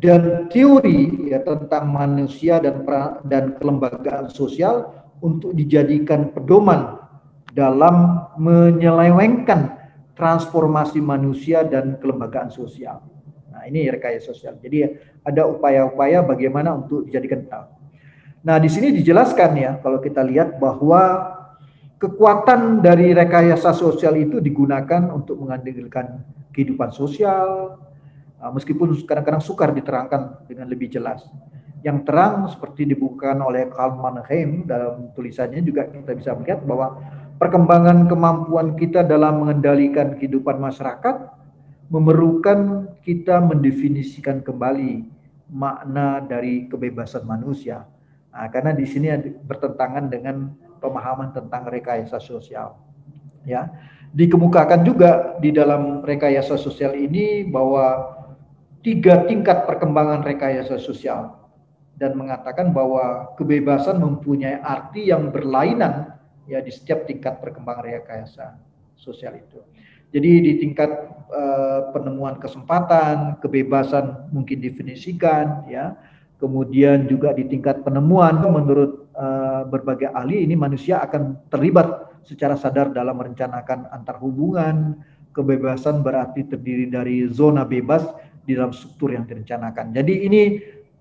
dan teori ya tentang manusia dan kelembagaan sosial untuk dijadikan pedoman dalam menyelewengkan transformasi manusia dan kelembagaan sosial. Nah, ini rekayasa sosial. Jadi ada upaya-upaya bagaimana untuk dijadikan. Nah, di sini dijelaskan ya, kalau kita lihat bahwa kekuatan dari rekayasa sosial itu digunakan untuk mengandalkan kehidupan sosial, meskipun kadang-kadang sukar diterangkan dengan lebih jelas. Yang terang seperti dibukukan oleh Karl Mannheim dalam tulisannya juga kita bisa melihat bahwa perkembangan kemampuan kita dalam mengendalikan kehidupan masyarakat memerlukan kita mendefinisikan kembali makna dari kebebasan manusia. Nah, karena di sini bertentangan dengan pemahaman tentang rekayasa sosial. Ya, dikemukakan juga di dalam rekayasa sosial ini bahwa 3 tingkat perkembangan rekayasa sosial, dan mengatakan bahwa kebebasan mempunyai arti yang berlainan ya di setiap tingkat perkembangan rekayasa sosial itu. Jadi di tingkat penemuan kesempatan, kebebasan mungkin definisikan ya. Kemudian juga di tingkat penemuan, menurut berbagai ahli ini manusia akan terlibat secara sadar dalam merencanakan antar hubungan. Kebebasan berarti terdiri dari zona bebas di dalam struktur yang direncanakan. Jadi ini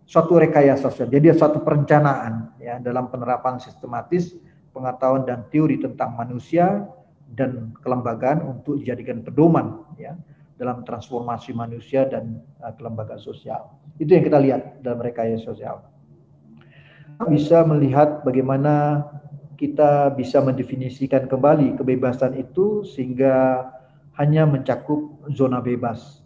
suatu rekayasa sosial, jadi suatu perencanaan ya dalam penerapan sistematis pengetahuan dan teori tentang manusia dan kelembagaan untuk dijadikan pedoman ya dalam transformasi manusia dan kelembagaan sosial. Itu yang kita lihat dalam rekayasa sosial. Bisa melihat bagaimana kita bisa mendefinisikan kembali kebebasan itu sehingga hanya mencakup zona bebas.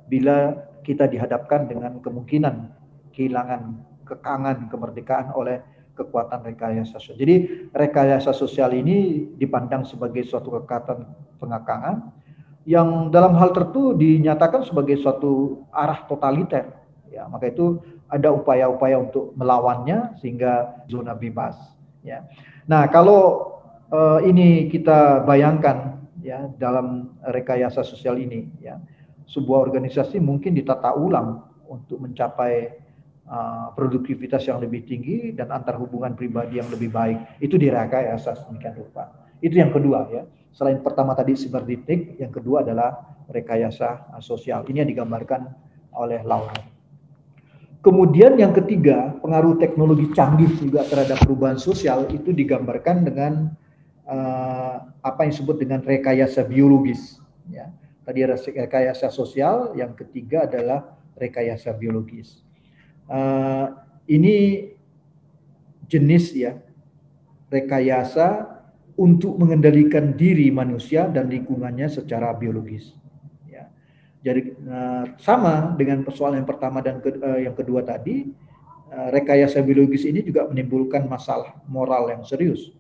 Bila kita dihadapkan dengan kemungkinan kehilangan kekangan kemerdekaan oleh kekuatan rekayasa sosial. Jadi rekayasa sosial ini dipandang sebagai suatu kekuatan pengekangan yang dalam hal tertentu dinyatakan sebagai suatu arah totaliter. Ya, maka itu ada upaya-upaya untuk melawannya sehingga zona bebas. Ya. Nah, kalau ini kita bayangkan ya dalam rekayasa sosial ini, ya sebuah organisasi mungkin ditata ulang untuk mencapai produktivitas yang lebih tinggi dan antar hubungan pribadi yang lebih baik. Itu direkayasa sedemikian rupa. Itu yang kedua ya. Selain pertama tadi sibernetik, yang kedua adalah rekayasa sosial. Ini yang digambarkan oleh Laura. Kemudian yang ketiga, pengaruh teknologi canggih juga terhadap perubahan sosial itu digambarkan dengan apa yang disebut dengan rekayasa biologis. Ya. Tadi ada rekayasa sosial, yang ketiga adalah rekayasa biologis. Ini jenis ya rekayasa untuk mengendalikan diri manusia dan lingkungannya secara biologis. Ya. Jadi sama dengan persoalan yang pertama dan yang kedua tadi, rekayasa biologis ini juga menimbulkan masalah moral yang serius,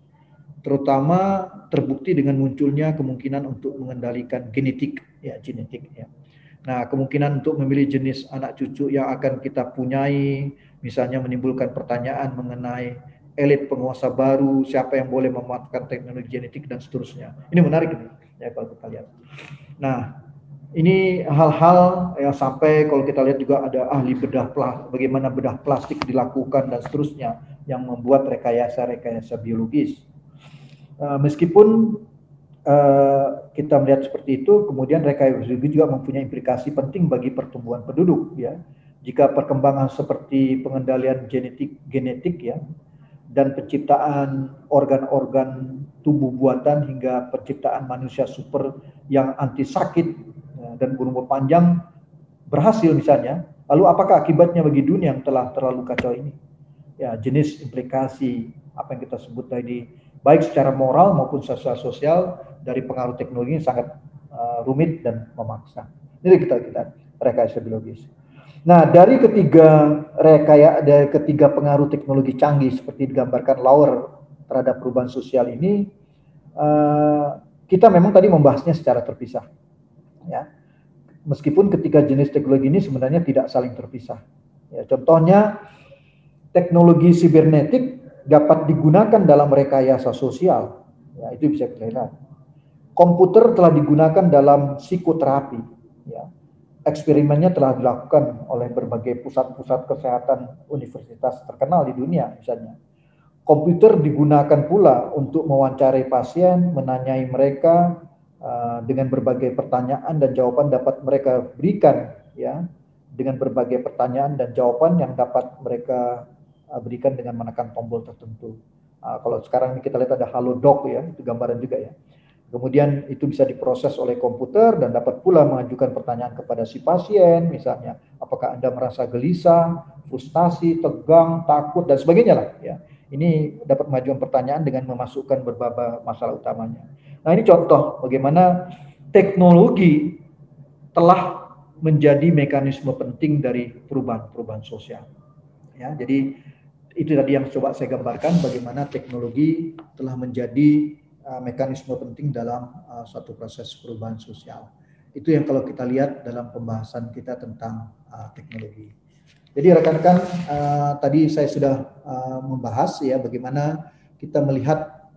terutama terbukti dengan munculnya kemungkinan untuk mengendalikan genetik. Nah, kemungkinan untuk memilih jenis anak cucu yang akan kita punyai, misalnya menimbulkan pertanyaan mengenai elit penguasa baru, siapa yang boleh memanfaatkan teknologi genetik dan seterusnya. Ini menarik ya kalau kita lihat. Nah, ini hal-hal yang sampai kalau kita lihat juga ada ahli bagaimana bedah plastik dilakukan dan seterusnya yang membuat rekayasa biologis. Meskipun kita melihat seperti itu, kemudian rekayasa biologis juga mempunyai implikasi penting bagi pertumbuhan penduduk ya. Jika perkembangan seperti pengendalian genetik ya dan penciptaan organ-organ tubuh buatan hingga penciptaan manusia super yang anti sakit dan berumur panjang berhasil misalnya, lalu apakah akibatnya bagi dunia yang telah terlalu kacau ini? Ya, jenis implikasi apa yang kita sebut tadi, baik secara moral maupun secara sosial dari pengaruh teknologi ini sangat rumit dan memaksa. Ini kita rekayasa biologis. Nah, dari ketiga pengaruh teknologi canggih seperti digambarkan Lauer terhadap perubahan sosial ini, kita memang tadi membahasnya secara terpisah. Ya, meskipun ketiga jenis teknologi ini sebenarnya tidak saling terpisah. Ya, contohnya, teknologi sibernetik dapat digunakan dalam rekayasa sosial. Ya, itu bisa kita lihat. Komputer telah digunakan dalam psikoterapi. Ya. Eksperimennya telah dilakukan oleh berbagai pusat-pusat kesehatan universitas terkenal di dunia misalnya. Komputer digunakan pula untuk mewawancarai pasien, menanyai mereka dengan berbagai pertanyaan dan jawaban dapat mereka berikan ya, dengan berbagai pertanyaan dan jawaban yang dapat mereka berikan dengan menekan tombol tertentu. Kalau sekarang kita lihat ada Halodoc ya, itu gambaran juga ya. Kemudian itu bisa diproses oleh komputer dan dapat pula mengajukan pertanyaan kepada si pasien, misalnya apakah Anda merasa gelisah, frustasi, tegang, takut dan sebagainya lah ya. Ini dapat mengajukan pertanyaan dengan memasukkan beberapa masalah utamanya. Nah, ini contoh bagaimana teknologi telah menjadi mekanisme penting dari perubahan sosial. Ya, jadi itu tadi yang coba saya gambarkan bagaimana teknologi telah menjadi mekanisme penting dalam suatu proses perubahan sosial. Itu yang kalau kita lihat dalam pembahasan kita tentang teknologi. Jadi rekan-rekan, tadi saya sudah membahas ya bagaimana kita melihat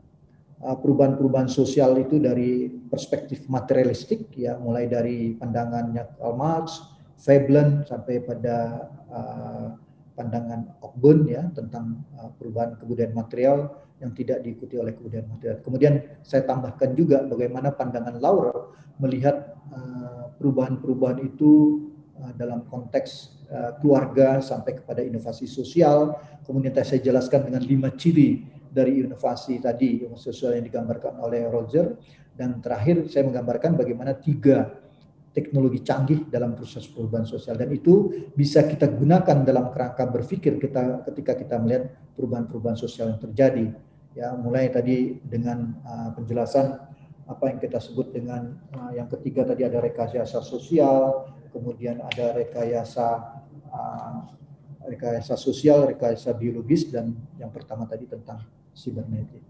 perubahan-perubahan sosial itu dari perspektif materialistik ya, mulai dari pandangannya Karl Marx, Veblen sampai pada pandangan Ogden ya tentang perubahan kebudayaan material yang tidak diikuti oleh kebudayaan material. Kemudian saya tambahkan juga bagaimana pandangan Lauer melihat perubahan-perubahan itu dalam konteks keluarga sampai kepada inovasi sosial. Kemudian saya jelaskan dengan 5 ciri dari inovasi tadi sosial yang digambarkan oleh Roger. Dan terakhir saya menggambarkan bagaimana 3 teknologi canggih dalam proses perubahan sosial, dan itu bisa kita gunakan dalam kerangka berpikir kita ketika kita melihat perubahan-perubahan sosial yang terjadi ya, mulai tadi dengan penjelasan apa yang kita sebut dengan yang ketiga tadi ada rekayasa sosial, kemudian ada rekayasa sosial, rekayasa biologis, dan yang pertama tadi tentang sibernetik.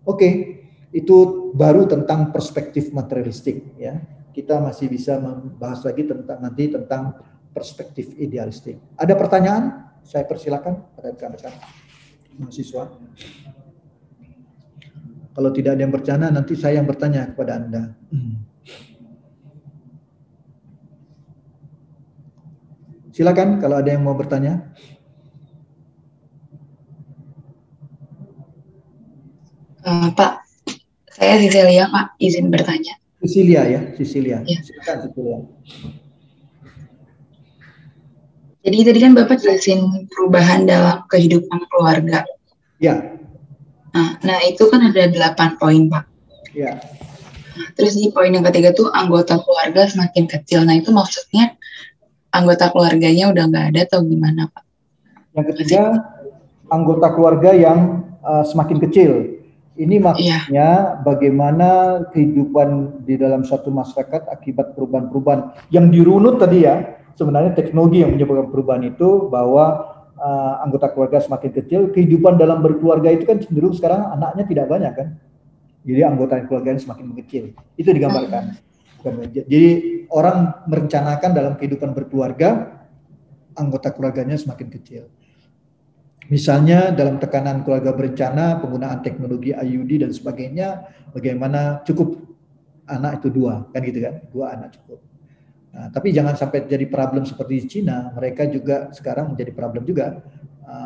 Oke, itu baru tentang perspektif materialistik ya. Kita masih bisa membahas lagi tentang perspektif idealistik. Ada pertanyaan? Saya persilakan pada rekan-rekan mahasiswa. Kalau tidak ada yang bertanya, nanti saya yang bertanya kepada Anda. Silakan kalau ada yang mau bertanya. Pak, saya Cecilia, Pak, izin bertanya. Cecilia ya, Cecilia. Ya. Silakan Cecilia. Jadi tadi kan Bapak jelasin perubahan dalam kehidupan keluarga. Ya. Nah itu kan ada 8 poin, Pak. Ya. Nah, terus di poin yang ketiga tuh anggota keluarga semakin kecil. Nah itu maksudnya anggota keluarganya udah nggak ada atau gimana, Pak? Yang ketiga, anggota keluarga yang semakin kecil. Ini maksudnya bagaimana kehidupan di dalam suatu masyarakat akibat perubahan-perubahan yang dirunut tadi ya. Sebenarnya teknologi yang menyebabkan perubahan itu, bahwa anggota keluarga semakin kecil, kehidupan dalam berkeluarga itu kan cenderung sekarang anaknya tidak banyak kan. Jadi anggota keluarganya semakin mengecil. Itu digambarkan. Jadi orang merencanakan dalam kehidupan berkeluarga, anggota keluarganya semakin kecil. Misalnya dalam tekanan keluarga berencana, penggunaan teknologi IUD dan sebagainya, bagaimana cukup anak itu 2, kan gitu kan, 2 anak cukup. Nah, tapi jangan sampai jadi problem seperti di Cina, mereka juga sekarang menjadi problem juga.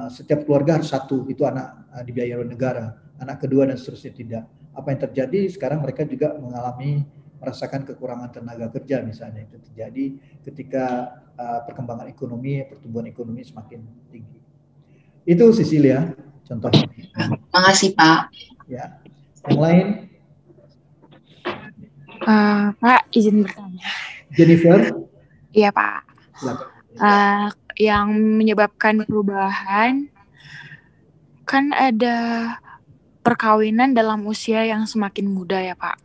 Setiap keluarga harus 1, itu anak dibiayai oleh negara, anak kedua dan seterusnya tidak. Apa yang terjadi sekarang, mereka juga merasakan kekurangan tenaga kerja misalnya, itu terjadi ketika perkembangan ekonomi, pertumbuhan ekonomi semakin tinggi. Itu Cecilia, contohnya. Makasih Pak. Ya, yang lain? Pak, izin bertanya. Jennifer? Iya Pak. Yang menyebabkan perubahan kan ada perkawinan dalam usia yang semakin muda ya Pak.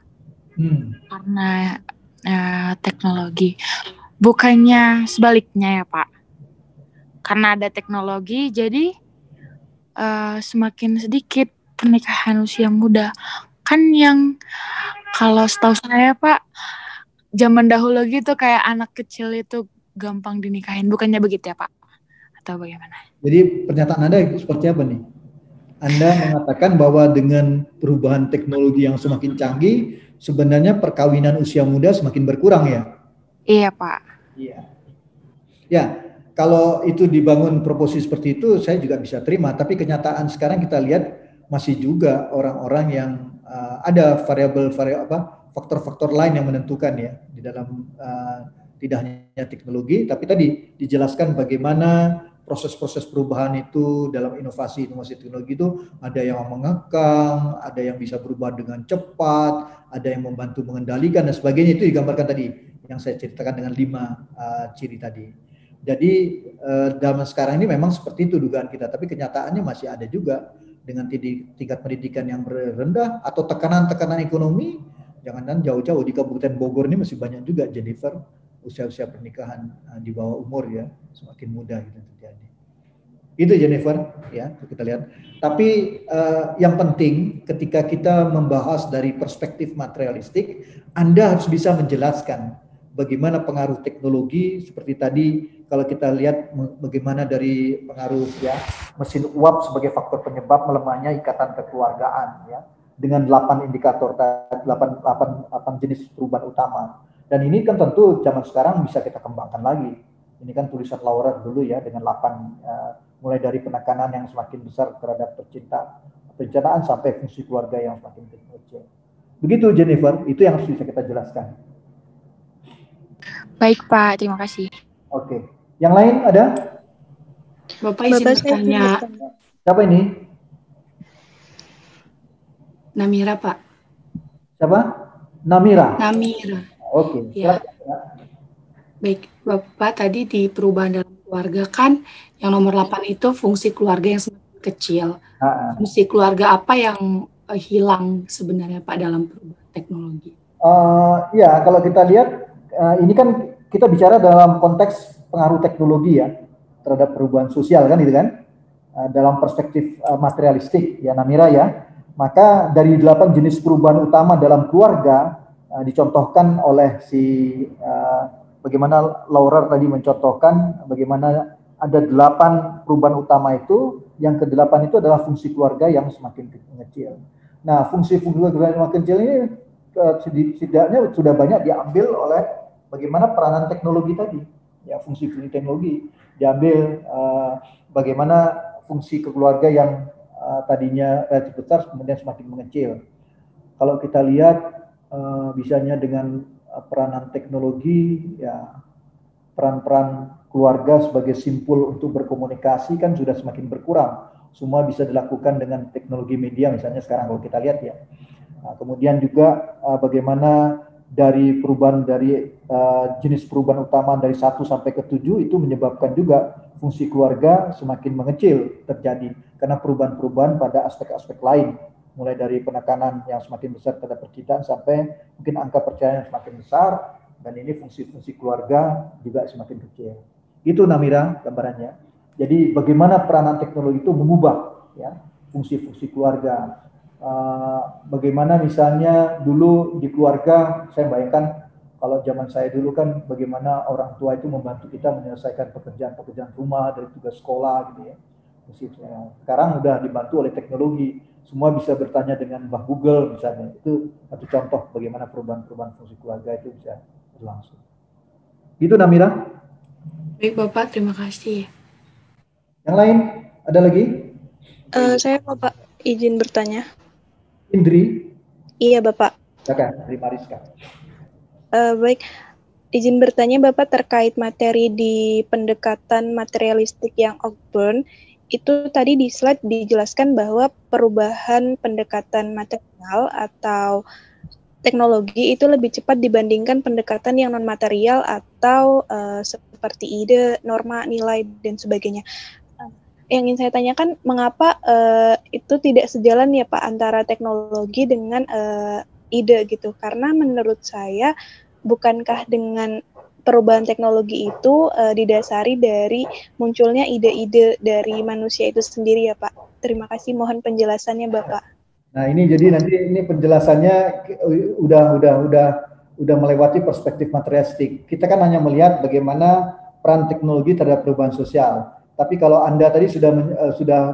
Karena teknologi. Bukannya sebaliknya ya Pak. Karena ada teknologi, jadi semakin sedikit pernikahan usia muda. Kan yang kalau setahu saya Pak, zaman dahulu gitu kayak anak kecil itu gampang dinikahin. Bukannya begitu ya Pak? Atau bagaimana? Jadi pernyataan Anda seperti apa nih? Anda mengatakan bahwa dengan perubahan teknologi yang semakin canggih, sebenarnya perkawinan usia muda semakin berkurang ya? Iya Pak. Iya. Ya, kalau itu dibangun proporsi seperti itu, saya juga bisa terima. Tapi kenyataan sekarang kita lihat masih juga orang-orang yang ada faktor-faktor lain yang menentukan ya di dalam tidak hanya teknologi, tapi tadi dijelaskan bagaimana proses-proses perubahan itu dalam inovasi teknologi itu ada yang mengekang, ada yang bisa berubah dengan cepat, ada yang membantu mengendalikan dan sebagainya. Itu digambarkan tadi yang saya ceritakan dengan 5 ciri tadi. Jadi dalam sekarang ini memang seperti itu dugaan kita, tapi kenyataannya masih ada juga dengan tingkat pendidikan yang rendah atau tekanan-tekanan ekonomi. Jangan jauh-jauh, di Kabupaten Bogor ini masih banyak juga, Jennifer, usia-usia pernikahan di bawah umur ya, semakin muda gitu terjadi. Itu Jennifer ya, kita lihat. Tapi yang penting ketika kita membahas dari perspektif materialistik, Anda harus bisa menjelaskan bagaimana pengaruh teknologi seperti tadi. Kalau kita lihat bagaimana dari pengaruh ya mesin uap sebagai faktor penyebab melemahnya ikatan kekeluargaan ya, dengan 8 indikator, 8 jenis perubahan utama. Dan ini kan tentu zaman sekarang bisa kita kembangkan lagi. Ini kan tulisan Laura dulu ya, dengan 8 mulai dari penekanan yang semakin besar terhadap perencanaan sampai fungsi keluarga yang semakin kecil. Begitu Jennifer, itu yang harus bisa kita jelaskan. Baik Pak, terima kasih. Oke, yang lain ada? Bapak izin bertanya. Siapa ini? Namira Pak. Siapa? Namira. Namira. Oke. Ya. Baik, Bapak tadi di perubahan dalam keluarga kan yang nomor 8 itu fungsi keluarga yang semakin kecil. Fungsi keluarga apa yang hilang sebenarnya Pak dalam perubahan teknologi? Ya, kalau kita lihat ini kan kita bicara dalam konteks pengaruh teknologi ya terhadap perubahan sosial kan, itu kan dalam perspektif materialistik ya Namira ya. Maka dari 8 jenis perubahan utama dalam keluarga dicontohkan oleh bagaimana Laura tadi mencontohkan bagaimana ada 8 perubahan utama itu. Yang ke-8 itu adalah fungsi keluarga yang semakin kecil. Nah, fungsi keluarga yang semakin kecil ini setidaknya sudah banyak diambil oleh bagaimana peranan teknologi tadi. Ya, fungsi teknologi diambil bagaimana fungsi keluarga yang tadinya relatif besar kemudian semakin mengecil. Kalau kita lihat misalnya dengan peranan teknologi ya, peran-peran keluarga sebagai simpul untuk berkomunikasi kan sudah semakin berkurang. Semua bisa dilakukan dengan teknologi media, misalnya sekarang kalau kita lihat ya. Nah, kemudian juga bagaimana dari perubahan dari jenis perubahan utama dari 1 sampai ke 7 itu menyebabkan juga fungsi keluarga semakin mengecil terjadi karena perubahan-perubahan pada aspek-aspek lain, mulai dari penekanan yang semakin besar terhadap percintaan sampai mungkin angka perceraian yang semakin besar, dan ini fungsi-fungsi keluarga juga semakin kecil. Itu Namira gambarannya. Jadi bagaimana peranan teknologi itu mengubah ya fungsi-fungsi keluarga. Bagaimana misalnya dulu di keluarga, saya bayangkan kalau zaman saya dulu kan bagaimana orang tua itu membantu kita menyelesaikan pekerjaan-pekerjaan rumah dari tugas sekolah gitu ya. Sekarang udah dibantu oleh teknologi, semua bisa bertanya dengan Mbah Google misalnya. Itu satu contoh bagaimana perubahan-perubahan fungsi keluarga itu bisa berlangsung. Gitu Namira. Baik Bapak, terima kasih. Yang lain ada lagi? Saya Bapak izin bertanya. Indri. Iya Bapak. Silakan, Indri Mariska. Baik, izin bertanya Bapak terkait materi di pendekatan materialistik yang Ogburn. Itu tadi di slide dijelaskan bahwa perubahan pendekatan material atau teknologi itu lebih cepat dibandingkan pendekatan yang non-material atau seperti ide, norma, nilai, dan sebagainya. Yang ingin saya tanyakan, mengapa itu tidak sejalan ya Pak antara teknologi dengan ide gitu? Karena menurut saya, bukankah dengan perubahan teknologi itu didasari dari munculnya ide-ide dari manusia itu sendiri ya Pak? Terima kasih, mohon penjelasannya Bapak. Nah ini jadi nanti ini penjelasannya udah melewati perspektif materialistik. Kita kan hanya melihat bagaimana peran teknologi terhadap perubahan sosial. Tapi kalau Anda tadi sudah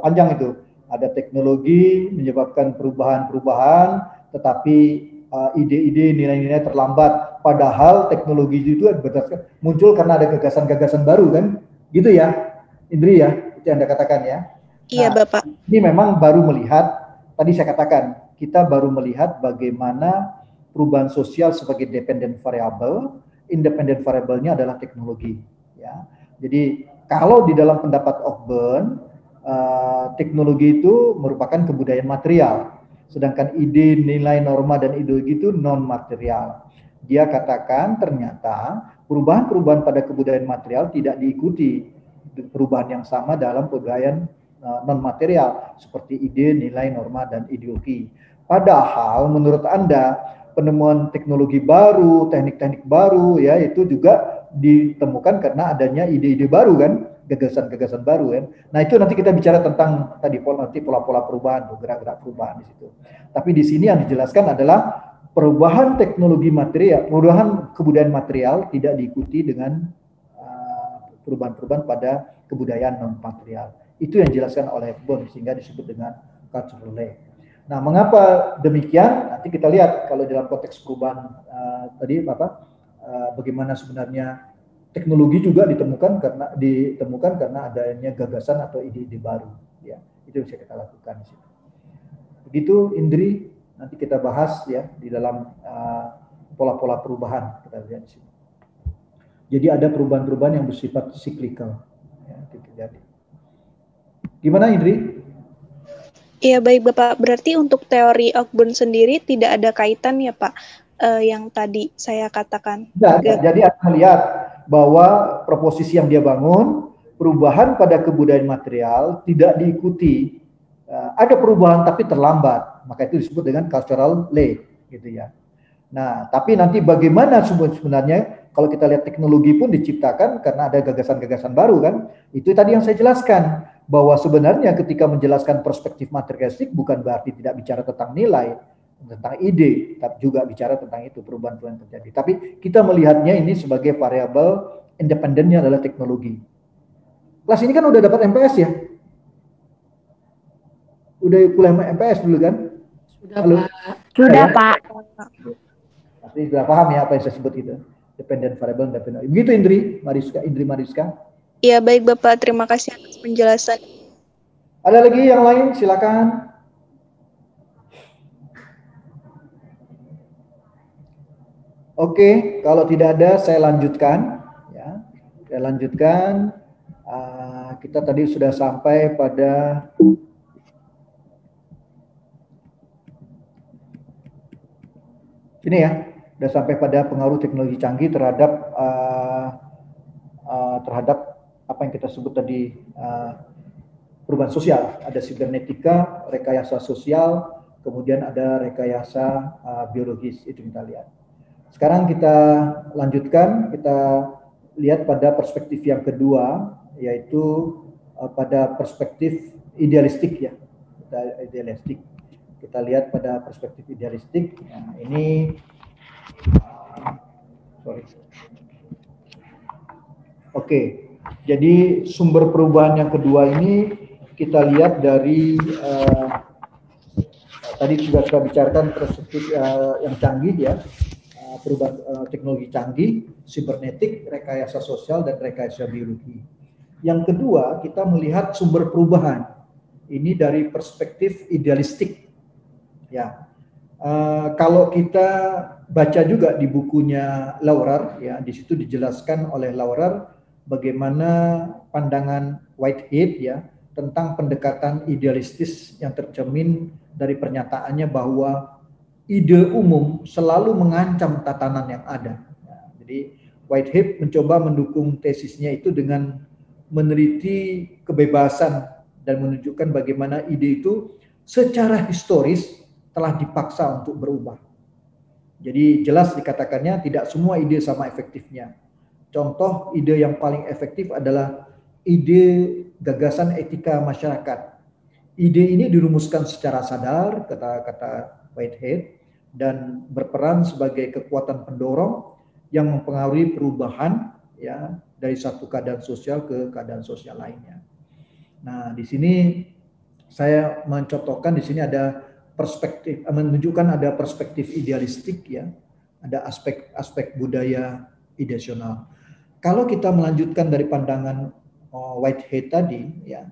panjang itu, ada teknologi menyebabkan perubahan-perubahan, tetapi ide-ide, nilai-nilai terlambat. Padahal teknologi itu berdasarkan muncul karena ada gagasan-gagasan baru kan, gitu ya, Indri ya, itu yang Anda katakan ya. Iya Bapak. Ini memang baru melihat. Tadi saya katakan, kita baru melihat bagaimana perubahan sosial sebagai dependent variable, independent variable-nya adalah teknologi. Ya. Jadi kalau di dalam pendapat Ogburn, teknologi itu merupakan kebudayaan material, sedangkan ide, nilai, norma, dan ideologi itu non-material. Dia katakan ternyata perubahan-perubahan pada kebudayaan material tidak diikuti perubahan yang sama dalam kebudayaan non-material seperti ide, nilai, norma, dan ideologi. Padahal menurut Anda penemuan teknologi baru, teknik-teknik baru ya itu juga ditemukan karena adanya ide-ide baru kan, gagasan-gagasan baru kan. Nah itu nanti kita bicara tentang tadi pola-pola perubahan, gerak-gerak perubahan di situ. Tapi di sini yang dijelaskan adalah perubahan teknologi material, perubahan kebudayaan material tidak diikuti dengan perubahan-perubahan pada kebudayaan non-material. Itu yang dijelaskan oleh Ogburn sehingga disebut dengan cultural lag. Nah, mengapa demikian? Nanti kita lihat kalau dalam konteks perubahan tadi bagaimana sebenarnya teknologi juga ditemukan karena adanya gagasan atau ide-ide baru. Ya, itu bisa kita lakukan di situ. Begitu, Indri. Nanti kita bahas ya di dalam pola-pola perubahan kita lihat di sini. Jadi ada perubahan-perubahan yang bersifat cyclical. Ya, itu terjadi. Gimana Indri? Iya baik Bapak, berarti untuk teori Ogburn sendiri tidak ada kaitan ya Pak yang tadi saya katakan? Jadi Anda melihat bahwa proposisi yang dia bangun, perubahan pada kebudayaan material tidak diikuti, ada perubahan tapi terlambat, maka itu disebut dengan cultural lag gitu ya. Nah, tapi nanti bagaimana sebenarnya kalau kita lihat teknologi pun diciptakan karena ada gagasan-gagasan baru kan, itu tadi yang saya jelaskan. Bahwa sebenarnya ketika menjelaskan perspektif materialistik bukan berarti tidak bicara tentang nilai, tentang ide, tapi juga bicara tentang itu perubahan-perubahan yang terjadi. Tapi kita melihatnya ini sebagai variabel independennya adalah teknologi. Kelas ini kan udah dapat MPS ya? Udah kuliah MPS dulu kan? Sudah Pak. Sudah Pak. Pasti sudah paham ya apa yang saya sebut itu. Dependent variable, independent. Begitu Indri Mariska. Iya baik Bapak, terima kasih atas penjelasan. Ada lagi yang lain? Silakan. Oke, kalau tidak ada saya lanjutkan ya Saya lanjutkan. Kita tadi sudah sampai pada sini ya, sudah sampai pada pengaruh teknologi canggih terhadap apa yang kita sebut tadi perubahan sosial. Ada sibernetika, rekayasa sosial, kemudian ada rekayasa biologis, itu kita lihat. Sekarang kita lanjutkan, kita lihat pada perspektif yang kedua, yaitu pada perspektif idealistik ya. Kita lihat pada perspektif idealistik. Nah, ini Oke, jadi sumber perubahan yang kedua ini kita lihat dari tadi sudah kita bicarakan perspektif yang canggih ya. Perubahan teknologi canggih, sibernetik, rekayasa sosial, dan rekayasa biologi. Yang kedua, kita melihat sumber perubahan. Ini dari perspektif idealistik. Ya, kalau kita baca juga di bukunya Laurer, ya, di situ dijelaskan oleh Laurer bagaimana pandangan Whitehead ya tentang pendekatan idealistis yang tercermin dari pernyataannya bahwa ide umum selalu mengancam tatanan yang ada. Nah, jadi Whitehead mencoba mendukung tesisnya itu dengan meneliti kebebasan dan menunjukkan bagaimana ide itu secara historis telah dipaksa untuk berubah. Jadi jelas dikatakannya tidak semua ide sama efektifnya. Contoh ide yang paling efektif adalah ide gagasan etika masyarakat. Ide ini dirumuskan secara sadar, kata Whitehead, dan berperan sebagai kekuatan pendorong yang mempengaruhi perubahan ya dari satu keadaan sosial ke keadaan sosial lainnya. Nah, di sini saya mencontohkan di sini ada perspektif, menunjukkan ada perspektif idealistik ya, ada aspek budaya ideasional. Kalau kita melanjutkan dari pandangan Whitehead tadi ya,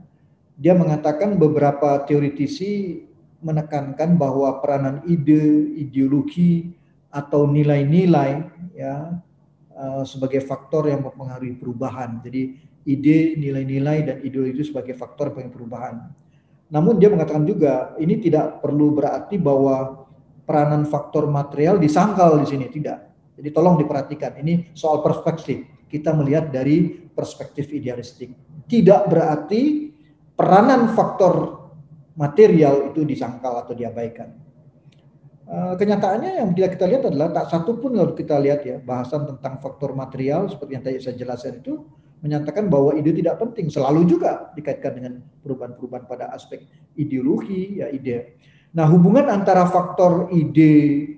dia mengatakan beberapa teoritisi menekankan bahwa peranan ide, ideologi atau nilai-nilai ya sebagai faktor yang mempengaruhi perubahan. Jadi ide, nilai-nilai dan ideologi itu sebagai faktor perubahan. Namun dia mengatakan juga ini tidak perlu berarti bahwa peranan faktor material disangkal di sini, tidak. Jadi tolong diperhatikan, ini soal perspektif. Kita melihat dari perspektif idealistik. Tidak berarti peranan faktor material itu disangkal atau diabaikan. Kenyataannya yang kita lihat adalah tak satu pun kalau kita lihat ya bahasan tentang faktor material seperti yang tadi saya jelaskan itu menyatakan bahwa ide tidak penting, selalu juga dikaitkan dengan perubahan-perubahan pada aspek ideologi ya ide. Nah, hubungan antara faktor ide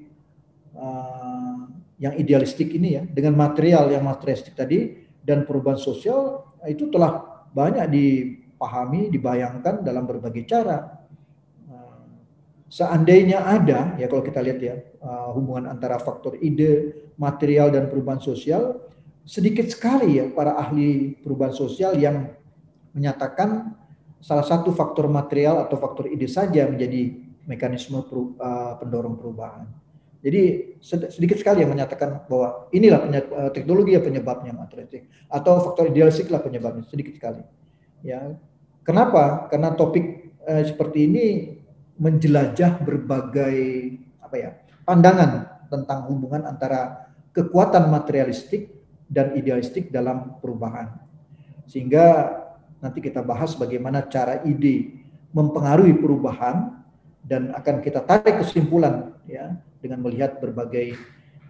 yang idealistik ini ya dengan material yang materialistik tadi dan perubahan sosial itu telah banyak dipahami, dibayangkan dalam berbagai cara. Seandainya ada ya kalau kita lihat ya hubungan antara faktor ide, material dan perubahan sosial, sedikit sekali ya para ahli perubahan sosial yang menyatakan salah satu faktor material atau faktor ide saja menjadi mekanisme pendorong perubahan. Jadi sedikit sekali yang menyatakan bahwa inilah teknologi yang penyebabnya materialistik atau faktor idealistik lah penyebabnya, sedikit sekali. Ya, kenapa? Karena topik seperti ini menjelajah berbagai pandangan tentang hubungan antara kekuatan materialistik dan idealistik dalam perubahan. Sehingga nanti kita bahas bagaimana cara ide mempengaruhi perubahan dan akan kita tarik kesimpulan ya dengan melihat berbagai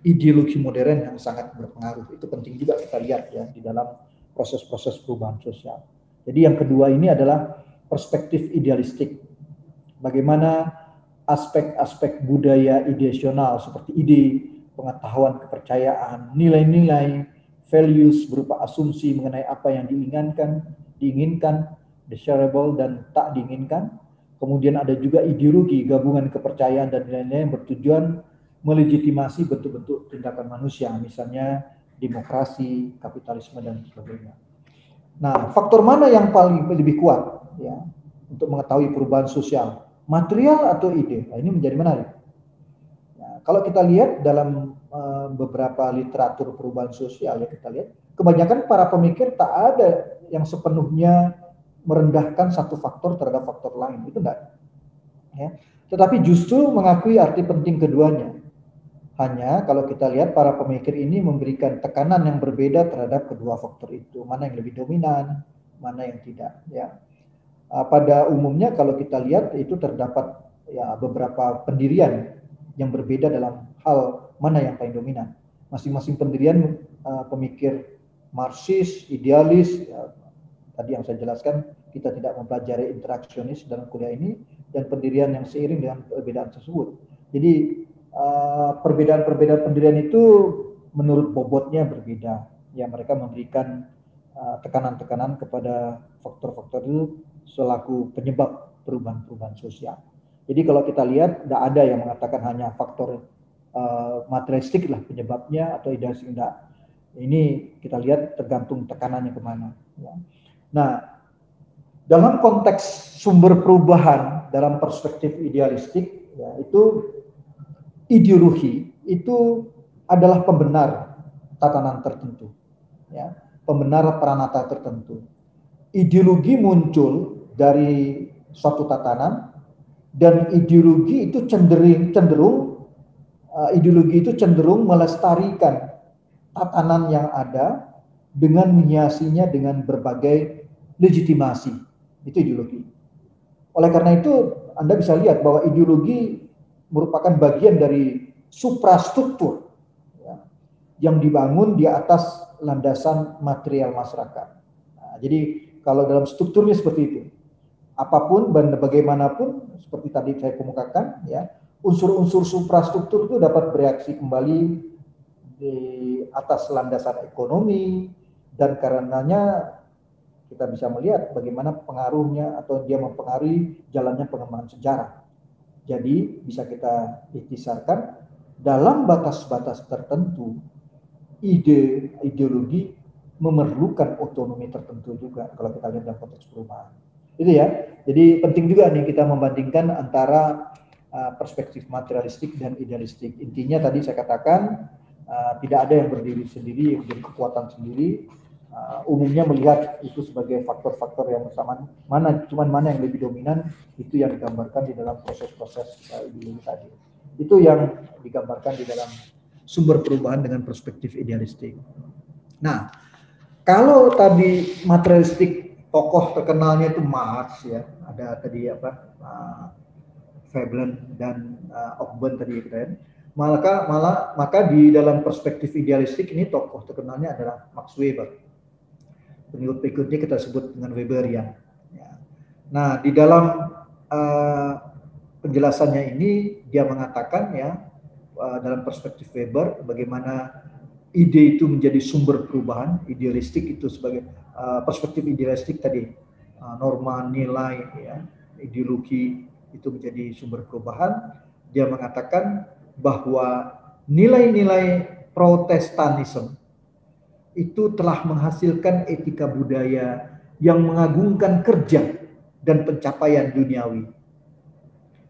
ideologi modern yang sangat berpengaruh. Itu penting juga kita lihat ya di dalam proses-proses perubahan sosial. Jadi yang kedua ini adalah perspektif idealistik. Bagaimana aspek-aspek budaya ideasional seperti ide, pengetahuan, kepercayaan, nilai-nilai, values berupa asumsi mengenai apa yang diinginkan, desirable dan tak diinginkan. Kemudian ada juga ideologi, gabungan kepercayaan dan nilai-nilai yang bertujuan melegitimasi bentuk-bentuk tindakan manusia, misalnya demokrasi, kapitalisme dan sebagainya. Nah, faktor mana yang paling lebih kuat ya untuk mengetahui perubahan sosial, material atau ide? Nah, ini menjadi menarik. Nah, kalau kita lihat dalam beberapa literatur perubahan sosial ya kita lihat, kebanyakan para pemikir tak ada yang sepenuhnya merendahkan satu faktor terhadap faktor lain, itu enggak. Ya. Tetapi justru mengakui arti penting keduanya. Hanya kalau kita lihat para pemikir ini memberikan tekanan yang berbeda terhadap kedua faktor itu, mana yang lebih dominan, mana yang tidak. Ya. Pada umumnya kalau kita lihat itu terdapat ya beberapa pendirian yang berbeda dalam hal mana yang paling dominan. Masing-masing pendirian pemikir Marxis, idealis, ya, tadi yang saya jelaskan kita tidak mempelajari interaksionis dalam kuliah ini, dan pendirian yang seiring dengan perbedaan tersebut. Jadi perbedaan-perbedaan pendirian itu menurut bobotnya berbeda. Ya, mereka memberikan tekanan-tekanan kepada faktor-faktor itu selaku penyebab perubahan-perubahan sosial. Jadi kalau kita lihat tidak ada yang mengatakan hanya faktor materialistik lah penyebabnya atau idealistik, enggak. Ini kita lihat tergantung tekanannya kemana. Ya. Nah, dalam konteks sumber perubahan dalam perspektif idealistik, ya, itu ideologi itu adalah pembenar tatanan tertentu, ya, pembenar pranata tertentu. Ideologi muncul dari suatu tatanan, dan ideologi itu cenderung melestarikan tatanan yang ada dengan menghiasinya dengan berbagai legitimasi. Itu ideologi. Oleh karena itu Anda bisa lihat bahwa ideologi merupakan bagian dari suprastruktur, ya, yang dibangun di atas landasan material masyarakat. Nah, jadi kalau dalam strukturnya seperti itu, apapun dan bagaimanapun seperti tadi saya kemukakan, ya, unsur-unsur suprastruktur itu dapat bereaksi kembali di atas landasan ekonomi, dan karenanya kita bisa melihat bagaimana pengaruhnya atau dia mempengaruhi jalannya pengembangan sejarah. Jadi bisa kita ikhtisarkan dalam batas-batas tertentu, ideologi memerlukan otonomi tertentu juga kalau kita lihat dalam konteks perubahan. Itu ya. Jadi penting juga nih kita membandingkan antara perspektif materialistik dan idealistik. Intinya tadi saya katakan tidak ada yang berdiri sendiri, yang menjadi kekuatan sendiri. Umumnya melihat itu sebagai faktor-faktor yang bersamaan, mana yang lebih dominan, itu yang digambarkan di dalam proses-proses ideologi tadi. Itu yang digambarkan di dalam sumber perubahan dengan perspektif idealistik. Nah, kalau tadi materialistik, tokoh terkenalnya itu Marx, ya, ada tadi Veblen dan Ogben tadi kan. Maka di dalam perspektif idealistik ini tokoh terkenalnya adalah Max Weber. Pengikut berikutnya kita sebut dengan Weberian. Ya. Nah, di dalam penjelasannya ini dia mengatakan, ya, dalam perspektif Weber bagaimana ide itu menjadi sumber perubahan. Idealistik itu sebagai perspektif idealistik tadi, norma nilai, ya, ideologi itu menjadi sumber perubahan. Dia mengatakan bahwa nilai-nilai Protestanisme itu telah menghasilkan etika budaya yang mengagungkan kerja dan pencapaian duniawi,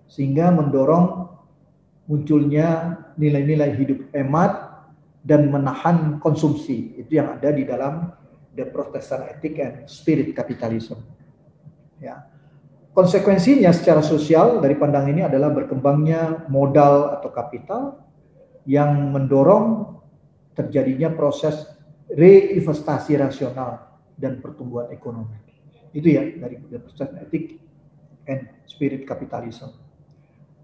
sehingga mendorong munculnya nilai-nilai hidup hemat dan menahan konsumsi. Itu yang ada di dalam The Protestant Ethic and Spirit Capitalism. Ya. Konsekuensinya secara sosial dari pandang ini adalah berkembangnya modal atau kapital yang mendorong terjadinya proses reinvestasi rasional dan pertumbuhan ekonomi. Itu ya dari The Protestant Ethic and Spirit Capitalism.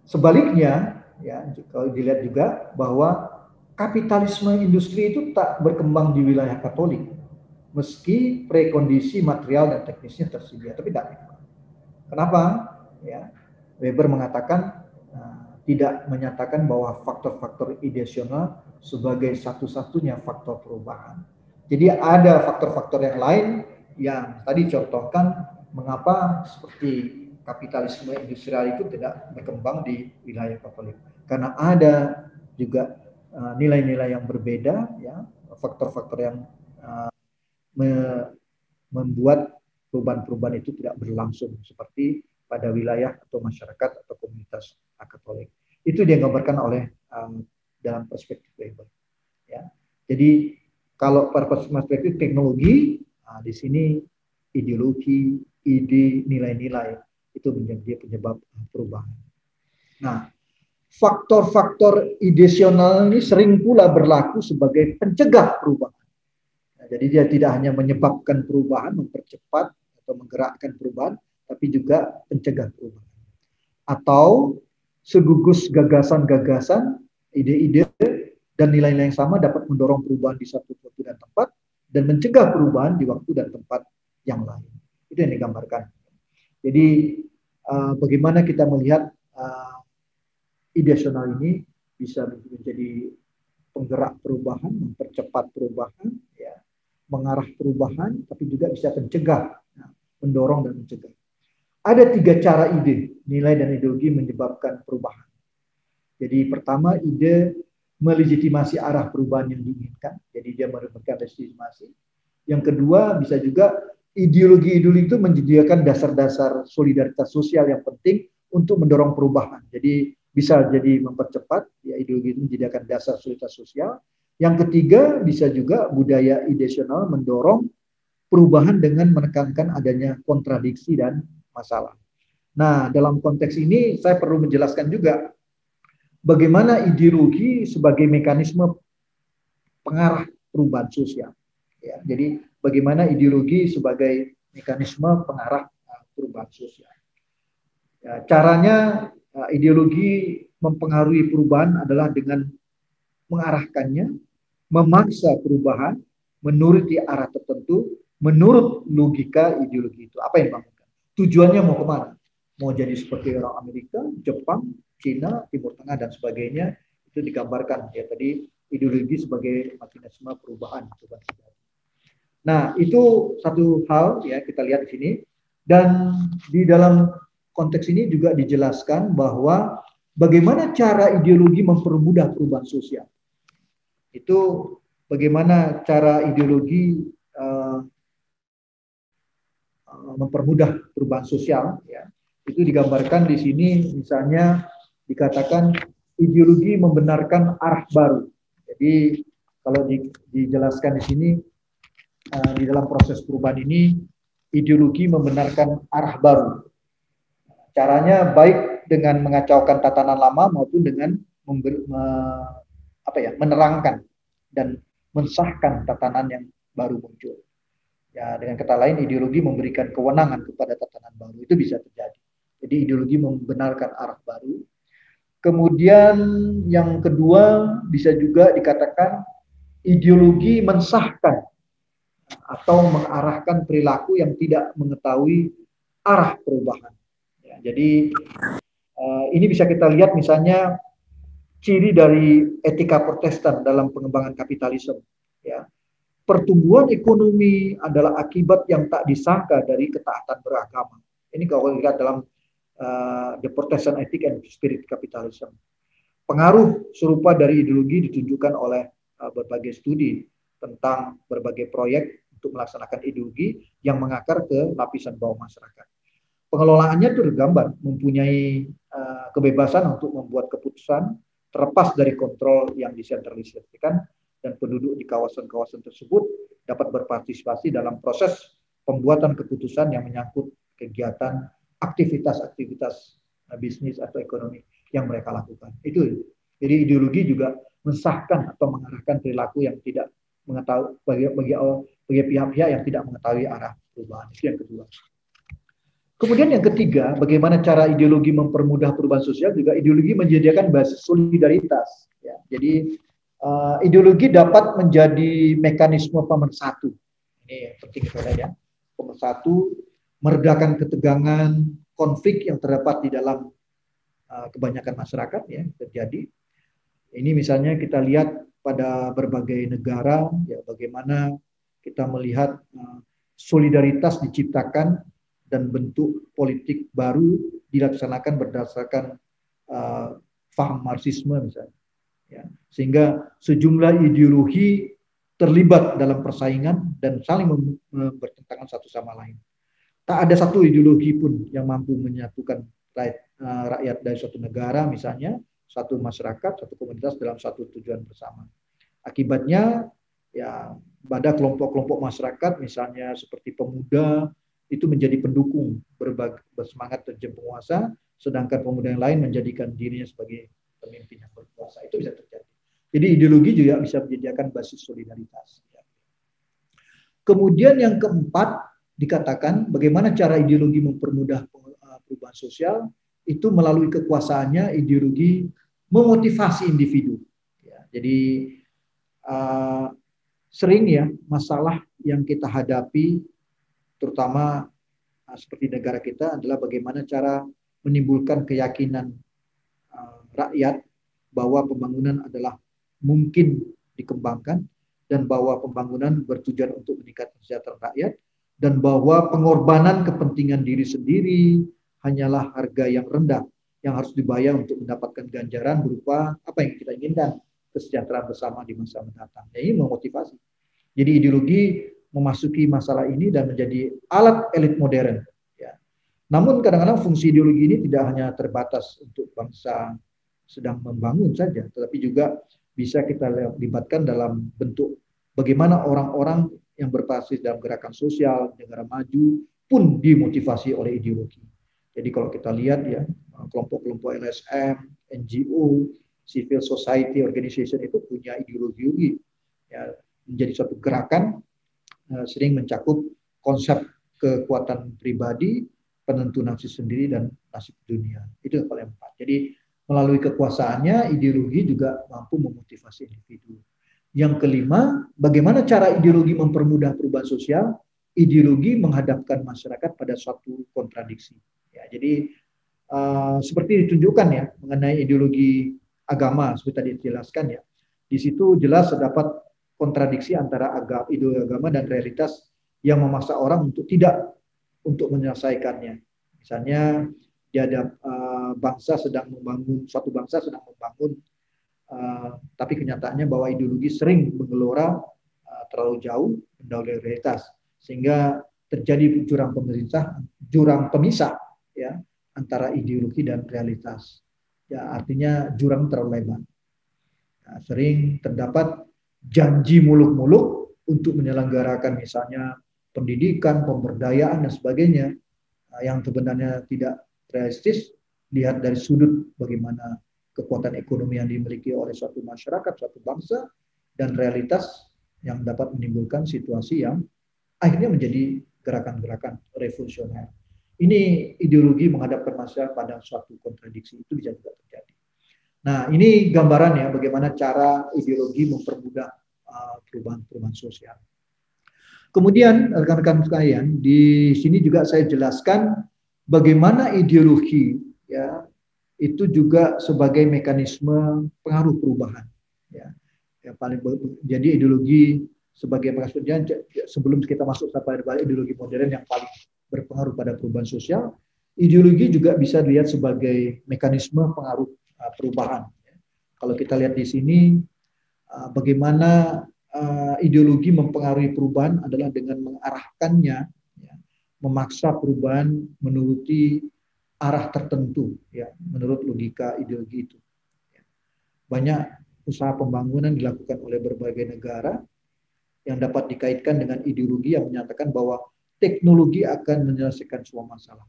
Sebaliknya, ya, kalau dilihat juga bahwa kapitalisme industri itu tak berkembang di wilayah Katolik, meski prekondisi material dan teknisnya tersedia, tapi tidak. Kenapa? Ya, Weber mengatakan tidak menyatakan bahwa faktor-faktor ideasional sebagai satu-satunya faktor perubahan. Jadi ada faktor-faktor yang lain yang tadi contohkan mengapa seperti kapitalisme industrial itu tidak berkembang di wilayah Katolik. Karena ada juga nilai-nilai yang berbeda, ya, faktor-faktor yang membuat perubahan-perubahan itu tidak berlangsung seperti pada wilayah atau masyarakat atau komunitas Katolik. Itu digambarkan oleh dalam perspektif Weber. Ya. Jadi kalau perspektif teknologi, nah, di sini ideologi, ide, nilai-nilai itu menjadi penyebab perubahan. Nah, faktor-faktor ideasional ini sering pula berlaku sebagai pencegah perubahan. Nah, jadi dia tidak hanya menyebabkan perubahan, mempercepat atau menggerakkan perubahan, tapi juga pencegah perubahan. Atau segugus gagasan-gagasan, ide-ide, dan nilai-nilai yang sama dapat mendorong perubahan di satu waktu dan tempat, dan mencegah perubahan di waktu dan tempat yang lain. Itu yang digambarkan. Jadi bagaimana kita melihat ideasional ini bisa menjadi penggerak perubahan, mempercepat perubahan, ya, mengarah perubahan, tapi juga bisa mencegah, mendorong dan mencegah. Ada 3 cara ide, nilai dan ideologi menyebabkan perubahan. Jadi pertama, ide melegitimasi arah perubahan yang diinginkan, jadi dia merupakan legitimasi. Yang kedua, bisa juga ideologi-ideologi itu menyediakan dasar-dasar solidaritas sosial yang penting untuk mendorong perubahan. Jadi bisa jadi mempercepat, ya, ideologi itu menyediakan dasar solidaritas sosial. Yang ketiga, bisa juga budaya ideasional mendorong perubahan dengan menekankan adanya kontradiksi dan masalah. Nah, dalam konteks ini saya perlu menjelaskan juga bagaimana ideologi sebagai mekanisme pengarah perubahan sosial. Ya, jadi bagaimana ideologi sebagai mekanisme pengarah perubahan sosial. Ya, caranya ideologi mempengaruhi perubahan adalah dengan mengarahkannya, memaksa perubahan menuruti arah tertentu menurut logika ideologi itu. Apa yang dibangunkan? Tujuannya mau kemana? Mau jadi seperti orang Amerika, Jepang, Cina, Timur Tengah, dan sebagainya. Itu digambarkan ya tadi ideologi sebagai mekanisme perubahan. Nah, itu satu hal ya kita lihat di sini. Dan di dalam konteks ini juga dijelaskan bahwa bagaimana cara ideologi mempermudah perubahan sosial. Itu bagaimana cara ideologi mempermudah perubahan sosial. Ya. Itu digambarkan di sini, misalnya dikatakan ideologi membenarkan arah baru. Jadi kalau dijelaskan di sini di dalam proses perubahan ini, ideologi membenarkan arah baru. Caranya baik dengan mengacaukan tatanan lama maupun dengan menerangkan dan mensahkan tatanan yang baru muncul. Ya, dengan kata lain, ideologi memberikan kewenangan kepada tatanan baru. Itu bisa terjadi. Jadi ideologi membenarkan arah baru. Kemudian yang kedua bisa juga dikatakan ideologi mensahkan atau mengarahkan perilaku yang tidak mengetahui arah perubahan. Ya, jadi ini bisa kita lihat misalnya ciri dari etika Protestan dalam pengembangan kapitalisme. Ya. Pertumbuhan ekonomi adalah akibat yang tak disangka dari ketaatan beragama. Ini kalau kita lihat dalam The Protestant Ethic and Spirit Capitalism. Pengaruh serupa dari ideologi ditunjukkan oleh berbagai studi tentang berbagai proyek untuk melaksanakan ideologi yang mengakar ke lapisan bawah masyarakat. Pengelolaannya itu tergambar, mempunyai kebebasan untuk membuat keputusan terlepas dari kontrol yang disentralisasikan, dan penduduk di kawasan-kawasan tersebut dapat berpartisipasi dalam proses pembuatan keputusan yang menyangkut kegiatan aktivitas-aktivitas bisnis atau ekonomi yang mereka lakukan. Itu. Jadi ideologi juga mensahkan atau mengarahkan perilaku yang tidak mengetahui bagi pihak-pihak yang tidak mengetahui arah perubahan. Itu yang kedua. Kemudian yang ketiga, bagaimana cara ideologi mempermudah perubahan sosial, juga ideologi menyediakan basis solidaritas. Ya. Jadi ideologi dapat menjadi mekanisme pemersatu. Ini yang penting kita lihat ya. Pemersatu, meredakan ketegangan, konflik yang terdapat di dalam kebanyakan masyarakat ya terjadi. Ini misalnya kita lihat pada berbagai negara ya bagaimana kita melihat solidaritas diciptakan dan bentuk politik baru dilaksanakan berdasarkan paham Marxisme misalnya. Ya, sehingga sejumlah ideologi terlibat dalam persaingan dan saling bertentangan satu sama lain. Tak ada satu ideologi pun yang mampu menyatukan rakyat dari suatu negara misalnya satu masyarakat, satu komunitas dalam satu tujuan bersama. Akibatnya ya pada kelompok-kelompok masyarakat misalnya seperti pemuda itu menjadi pendukung bersemangat terjun penguasa, sedangkan pemuda yang lain menjadikan dirinya sebagai pemimpin yang berkuasa. Itu bisa terjadi. Jadi ideologi juga bisa menyediakan basis solidaritas. Kemudian yang keempat dikatakan bagaimana cara ideologi mempermudah perubahan sosial itu melalui kekuasaannya ideologi memotivasi individu. Ya, jadi sering ya masalah yang kita hadapi terutama seperti negara kita adalah bagaimana cara menimbulkan keyakinan rakyat bahwa pembangunan adalah mungkin dikembangkan dan bahwa pembangunan bertujuan untuk meningkatkan kesejahteraan rakyat dan bahwa pengorbanan kepentingan diri sendiri hanyalah harga yang rendah yang harus dibayar untuk mendapatkan ganjaran berupa apa yang kita inginkan, kesejahteraan bersama di masa mendatang. Ini memotivasi. Jadi ideologi memasuki masalah ini dan menjadi alat elit modern. Ya. Namun kadang-kadang fungsi ideologi ini tidak hanya terbatas untuk bangsa sedang membangun saja, tetapi juga bisa kita libatkan dalam bentuk bagaimana orang-orang yang berbasis dalam gerakan sosial, negara maju pun dimotivasi oleh ideologi. Jadi kalau kita lihat ya, kelompok-kelompok LSM, NGO, civil society organization itu punya ideologi ya, menjadi suatu gerakan sering mencakup konsep kekuatan pribadi, penentu nasib sendiri dan nasib dunia. Itu yang paling empat. Jadi melalui kekuasaannya ideologi juga mampu memotivasi individu. Yang kelima, bagaimana cara ideologi mempermudah perubahan sosial? Ideologi menghadapkan masyarakat pada suatu kontradiksi. Ya, jadi seperti ditunjukkan ya mengenai ideologi agama seperti tadi dijelaskan ya. Di situ jelas terdapat kontradiksi antara ideologi agama dan realitas yang memaksa orang untuk tidak untuk menyelesaikannya. Misalnya di ada bangsa sedang membangun, suatu bangsa sedang membangun, tapi kenyataannya bahwa ideologi sering menggelora terlalu jauh mendahului realitas, sehingga terjadi jurang pemisah ya antara ideologi dan realitas. Ya artinya jurang terlalu lebar. Nah, sering terdapat janji muluk-muluk untuk menyelenggarakan misalnya pendidikan, pemberdayaan dan sebagainya yang sebenarnya tidak realistis lihat dari sudut bagaimana kekuatan ekonomi yang dimiliki oleh suatu masyarakat, suatu bangsa dan realitas yang dapat menimbulkan situasi yang akhirnya menjadi gerakan-gerakan revolusioner. Ini ideologi menghadapkan masyarakat pada suatu kontradiksi, itu bisa juga terjadi. Nah, ini gambaran ya bagaimana cara ideologi mempermudah perubahan sosial. Kemudian rekan-rekan sekalian, di sini juga saya jelaskan bagaimana ideologi ya itu juga sebagai mekanisme pengaruh perubahan. Ya, yang paling jadi ideologi sebagai mekanisme sebelum kita masuk pada ideologi modern yang paling berpengaruh pada perubahan sosial, ideologi juga bisa dilihat sebagai mekanisme pengaruh perubahan. Kalau kita lihat di sini, bagaimana ideologi mempengaruhi perubahan adalah dengan mengarahkannya, ya, memaksa perubahan menuruti arah tertentu, ya, menurut logika ideologi itu. Banyak usaha pembangunan dilakukan oleh berbagai negara yang dapat dikaitkan dengan ideologi yang menyatakan bahwa teknologi akan menyelesaikan semua masalah.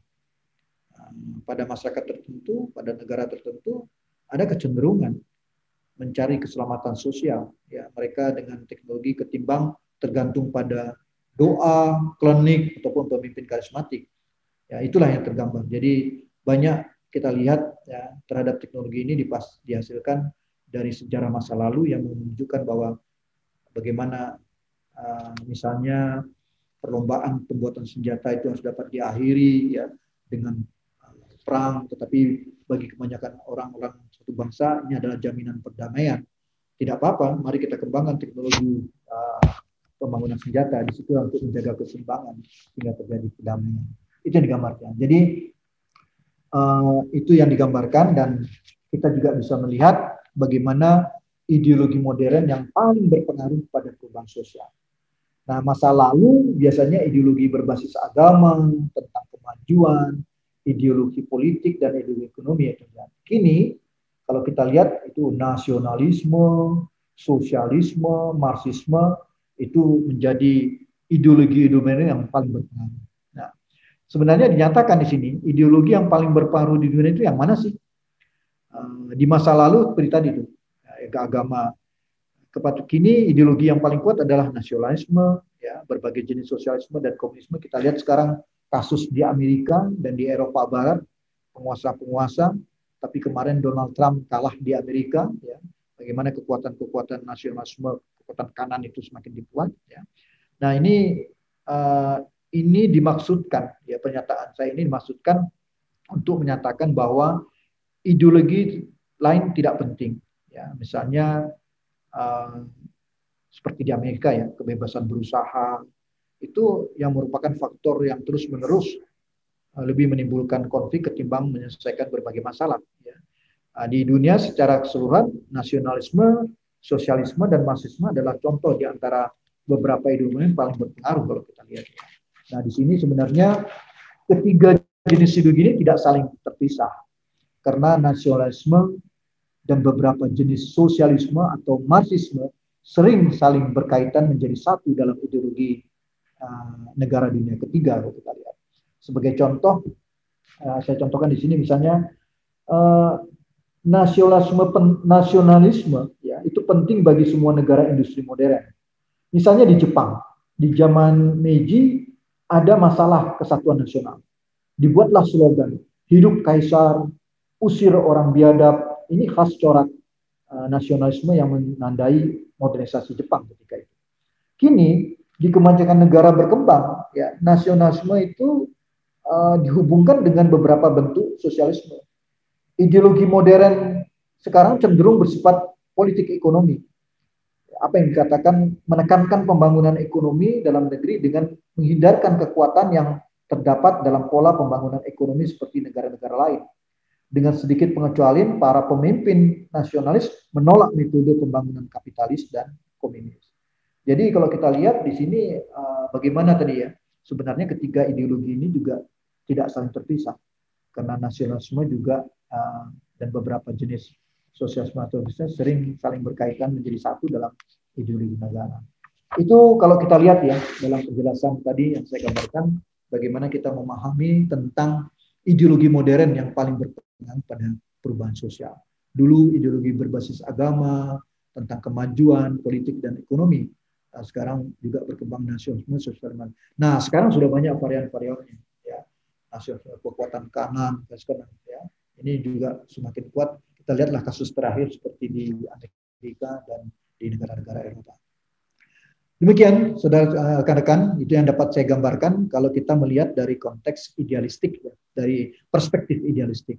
Pada masyarakat tertentu, pada negara tertentu, ada kecenderungan mencari keselamatan sosial. Ya, mereka dengan teknologi ketimbang tergantung pada doa, klinik, ataupun pemimpin karismatik. Ya, itulah yang tergambar. Jadi banyak kita lihat ya, terhadap teknologi ini dihasilkan dari sejarah masa lalu yang menunjukkan bahwa bagaimana misalnya perlombaan pembuatan senjata itu harus dapat diakhiri ya dengan perang, tetapi bagi kebanyakan orang-orang suatu bangsa ini adalah jaminan perdamaian. Tidak apa-apa, mari kita kembangkan teknologi pembangunan senjata di situ untuk menjaga keseimbangan sehingga terjadi perdamaian. Itu yang digambarkan. Jadi itu yang digambarkan dan kita juga bisa melihat bagaimana ideologi modern yang paling berpengaruh pada perubahan sosial. Nah, masa lalu biasanya ideologi berbasis agama, tentang kemajuan, ideologi politik, dan ideologi ekonomi. Kini, Kalau kita lihat itu nasionalisme, sosialisme, marxisme itu menjadi ideologi-ideologi yang paling berpengaruh. Nah, sebenarnya dinyatakan di sini ideologi yang paling berpengaruh di dunia itu yang mana sih? Di masa lalu seperti tadi itu, keagama. Kini ideologi yang paling kuat adalah nasionalisme, ya, berbagai jenis sosialisme dan komunisme. Kita lihat sekarang kasus di Amerika dan di Eropa Barat, penguasa-penguasa, tapi kemarin Donald Trump kalah di Amerika, ya. Bagaimana kekuatan-kekuatan nasionalisme, kekuatan kanan itu semakin dibuat, ya. Nah, ini dimaksudkan, ya, pernyataan saya ini dimaksudkan untuk menyatakan bahwa ideologi lain tidak penting, ya. Misalnya seperti di Amerika, ya, kebebasan berusaha itu yang merupakan faktor yang terus-menerus lebih menimbulkan konflik ketimbang menyelesaikan berbagai masalah, ya. Di dunia secara keseluruhan, nasionalisme, sosialisme, dan marxisme adalah contoh di antara beberapa ideologi yang paling berpengaruh kalau kita lihat. Nah, di sini sebenarnya ketiga jenis ideologi ini tidak saling terpisah, karena nasionalisme dan beberapa jenis sosialisme atau marxisme sering saling berkaitan menjadi satu dalam ideologi negara dunia ketiga kalau kita lihat. Sebagai contoh, saya contohkan di sini misalnya nasionalisme, ya, itu penting bagi semua negara industri modern. Misalnya di Jepang, di zaman Meiji ada masalah kesatuan nasional. Dibuatlah slogan, hidup kaisar, usir orang biadab. Ini khas corak nasionalisme yang menandai modernisasi Jepang ketika itu. Kini di kebanyakan negara berkembang, ya, nasionalisme itu dihubungkan dengan beberapa bentuk sosialisme. Ideologi modern sekarang cenderung bersifat politik ekonomi. Apa yang dikatakan menekankan pembangunan ekonomi dalam negeri dengan menghindarkan kekuatan yang terdapat dalam pola pembangunan ekonomi seperti negara-negara lain. Dengan sedikit pengecualian, para pemimpin nasionalis menolak metode pembangunan kapitalis dan komunis. Jadi kalau kita lihat di sini bagaimana tadi, ya, sebenarnya ketiga ideologi ini juga tidak saling terpisah, karena nasionalisme juga dan beberapa jenis sosialisme atau bisnis sering saling berkaitan menjadi satu dalam ideologi negara. Itu kalau kita lihat, ya, dalam penjelasan tadi yang saya gambarkan, bagaimana kita memahami tentang ideologi modern yang paling berpengaruh pada perubahan sosial. Dulu ideologi berbasis agama, tentang kemajuan politik dan ekonomi. Sekarang juga berkembang nasionalisme, sosialisme. Nah, sekarang sudah banyak varian-variannya, ya. Nasionalisme kekuatan kanan, ya. Ini juga semakin kuat. Kita lihatlah kasus terakhir seperti di Amerika dan di negara-negara Eropa. Demikian, saudara rekan-rekan, itu yang dapat saya gambarkan kalau kita melihat dari konteks idealistik, ya, dari perspektif idealistik.